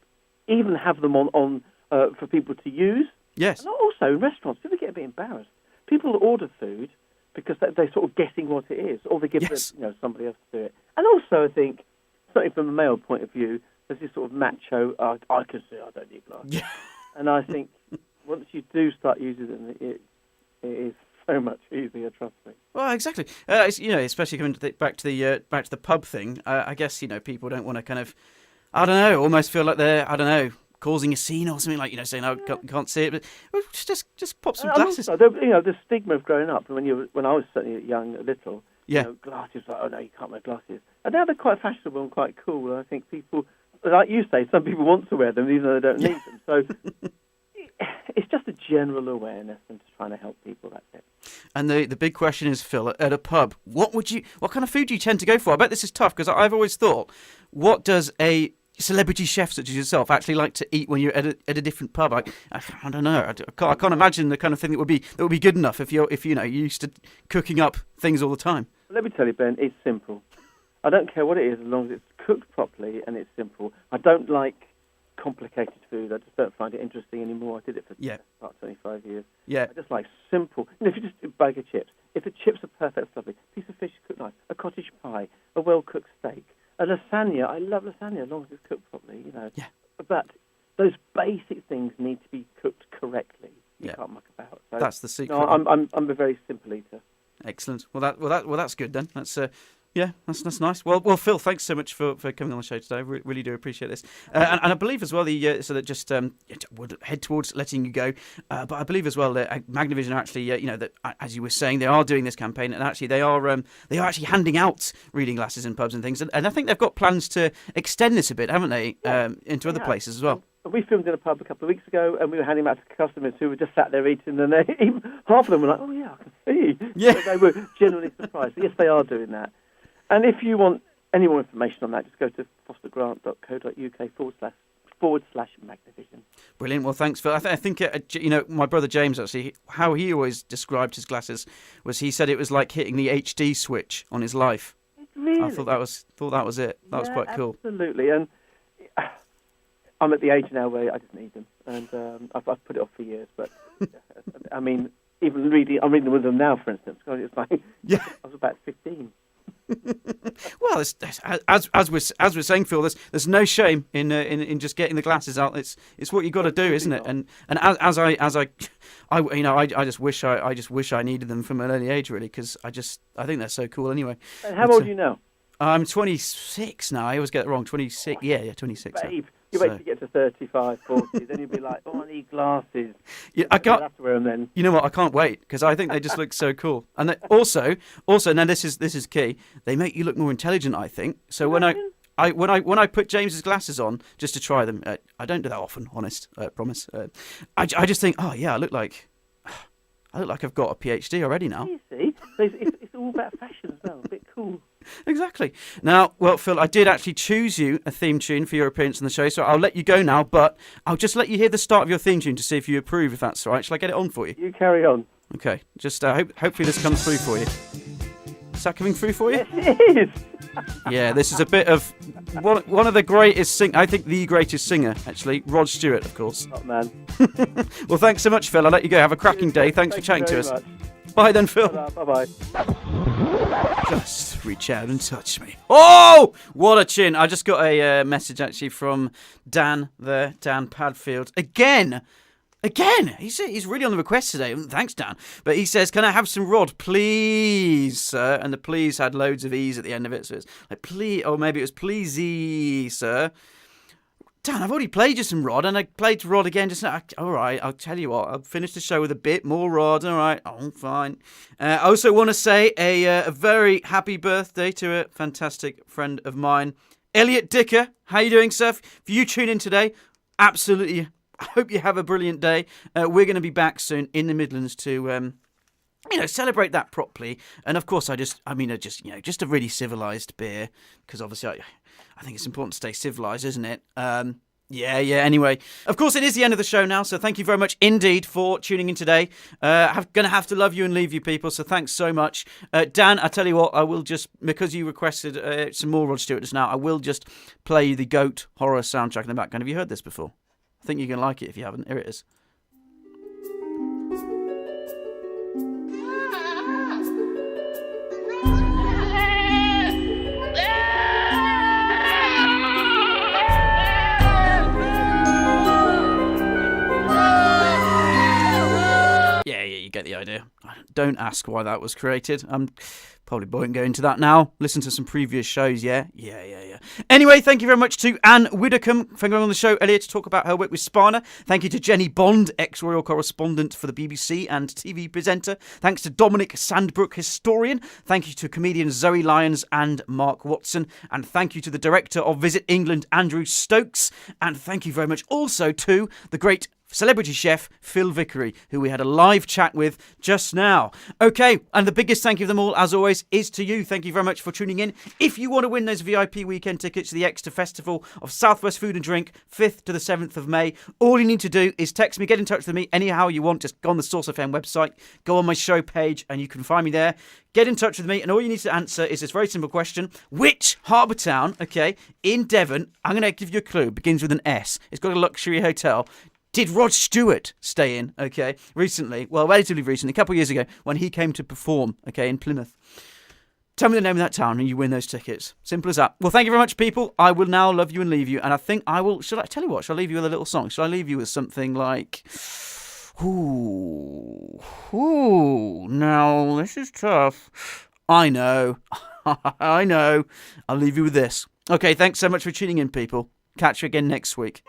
even have them on for people to use. Yes. And also in restaurants, people get a bit embarrassed. People order food because they're sort of guessing what it is, or they give somebody else to do it. And also, I think, certainly from a male point of view, there's this sort of macho. I can see. I don't need glasses. Yeah. And I think once you do start using them, it is so much easier. Trust me. Well, exactly. Especially coming back to the pub thing. I guess people don't want to kind of, I don't know, almost feel like they're, I don't know, causing a scene or something, like saying, "Oh, can't see it," but just pop some glasses. Also, the stigma of growing up when I was certainly young, little. Glasses. Like, oh no, you can't wear glasses. And now they're quite fashionable and quite cool. And I think people, like you say, some people want to wear them even though they don't need them. So it's just a general awareness and just trying to help people. That's it. And the big question is, Phil, at a pub, what kind of food do you tend to go for? I bet this is tough because I've always thought, what does a celebrity chef such as yourself actually like to eat when you're at a different pub? I don't know. I can't imagine the kind of thing that would be good enough if you're used to cooking up things all the time. Let me tell you, Ben, it's simple. I don't care what it is as long as it's cooked properly and it's simple. I don't like complicated food. I just don't find it interesting anymore. I did it for about 25 years. Yeah. I just like simple. If you just do a bag of chips, if the chips are perfect, lovely, piece of fish cooked nice, a cottage pie, a well-cooked steak, a lasagna. I love lasagna as long as it's cooked properly, Yeah. But those basic things need to be cooked correctly. You can't muck about. So, that's the secret. No, I'm a very simple eater. Excellent. Well, that's good then. That's that's nice. Well, Phil, thanks so much for coming on the show today. I really do appreciate this. And I believe as well so that just would head towards letting you go. But I believe as well that Magnavision are actually that as you were saying, they are doing this campaign, and actually they are actually handing out reading glasses in pubs and things. And I think they've got plans to extend this a bit, haven't they? Into other places as well. We filmed in a pub a couple of weeks ago, and we were handing them out to customers who were just sat there eating, and half of them were like, "Oh yeah, I can see." Yeah. So they were genuinely surprised. So yes, they are doing that. And if you want any more information on that, just go to fostergrant.co.uk/Magnavision. Brilliant. Well, thanks, Phil. I think my brother James, actually, how he always described his glasses was he said it was like hitting the HD switch on his life. Really? I thought that was it. That was quite cool. Absolutely. And I'm at the age now where I just need them, and I've put it off for years. But I mean, I'm reading with them now, for instance. It's like I was about 15. Well, as we're saying, Phil, there's no shame in just getting the glasses out. It's what you got to do, isn't it? And as I just wish I needed them from an early age, really, because I think they're so cool anyway. And how old are you now? I'm 26 now. I always get it wrong. 26. Yeah, 26. Babe, you wait to get to 35, 40, then you'll be like, "Oh, I need glasses." Yeah, I can't. I'll have to wear them then. You know what? I can't wait because I think they just look so cool. And also, now this is key. They make you look more intelligent, I think. So when I put James's glasses on just to try them, I don't do that often. Honest, promise. I just think, oh yeah, I look like I've got a PhD already now. You see, it's all about fashion as well. A bit cool. Exactly. Now, well, Phil, I did actually choose you a theme tune for your appearance on the show, so I'll let you go now, but I'll just let you hear the start of your theme tune to see if you approve, if that's all right. Shall I get it on for you? You carry on. Okay. Just hopefully this comes through for you. Is that coming through for you? Yes, it is. Yeah, this is a bit of one of the greatest I think the greatest singer, actually, Rod Stewart, of course. Oh, man. Well, thanks so much, Phil. I'll let you go. Have a cracking day. Thanks for chatting to us. Much. Bye then, Phil. Bye-bye. Just reach out and touch me. Oh, what a chin. I just got a message actually from Dan there, Dan Padfield. Again. He's really on the request today. Thanks, Dan. But he says, can I have some Rod, please, sir? And the please had loads of E's at the end of it. So it's like, please, or maybe it was pleasey, sir. Dan, I've already played you some Rod, and I played Rod again just now. All right, I'll tell you what. I'll finish the show with a bit more Rod. All right, fine. I also want to say a very happy birthday to a fantastic friend of mine, Elliot Dicker. How you doing, sir? If you tune in today, absolutely. I hope you have a brilliant day. We're going to be back soon in the Midlands to, celebrate that properly. And of course, just a really civilised beer, because obviously I think it's important to stay civilised, isn't it? Anyway, of course, it is the end of the show now, so thank you very much indeed for tuning in today. I'm going to have to love you and leave you, people, so thanks so much. Dan, I tell you what, I will just, because you requested some more Rod Stewart just now, I will just play you the GOAT horror soundtrack in the background. Have you heard this before? I think you're going to like it if you haven't. Here it is. Yeah, you get the idea. Don't ask why that was created. I'm probably won't go into that now. Listen to some previous shows, yeah. Anyway, thank you very much to Anne Widdecombe for going on the show earlier to talk about her work with Sparner. Thank you to Jennie Bond, ex-royal correspondent for the BBC and TV presenter. Thanks to Dominic Sandbrook, historian. Thank you to comedians Zoe Lyons and Mark Watson. And thank you to the director of Visit England, Andrew Stokes. And thank you very much also to the great celebrity chef Phil Vickery, who we had a live chat with just now. Okay, and the biggest thank you of them all, as always, is to you. Thank you very much for tuning in. If you want to win those VIP weekend tickets to the Exeter Festival of Southwest Food and Drink, 5th to the 7th of May, all you need to do is text me, get in touch with me anyhow you want. Just go on the Source FM website, go on my show page, and you can find me there. Get in touch with me, and all you need to answer is this very simple question. Which harbour town, in Devon, I'm going to give you a clue, begins with an S. It's got a luxury hotel. Did Rod Stewart stay in, recently? Well, relatively recently, a couple of years ago, when he came to perform, in Plymouth. Tell me the name of that town and you win those tickets. Simple as that. Well, thank you very much, people. I will now love you and leave you. And I think I will... Shall I leave you with a little song? Shall I leave you with something like... Ooh, now, this is tough. I know. I know. I'll leave you with this. Okay, thanks so much for tuning in, people. Catch you again next week.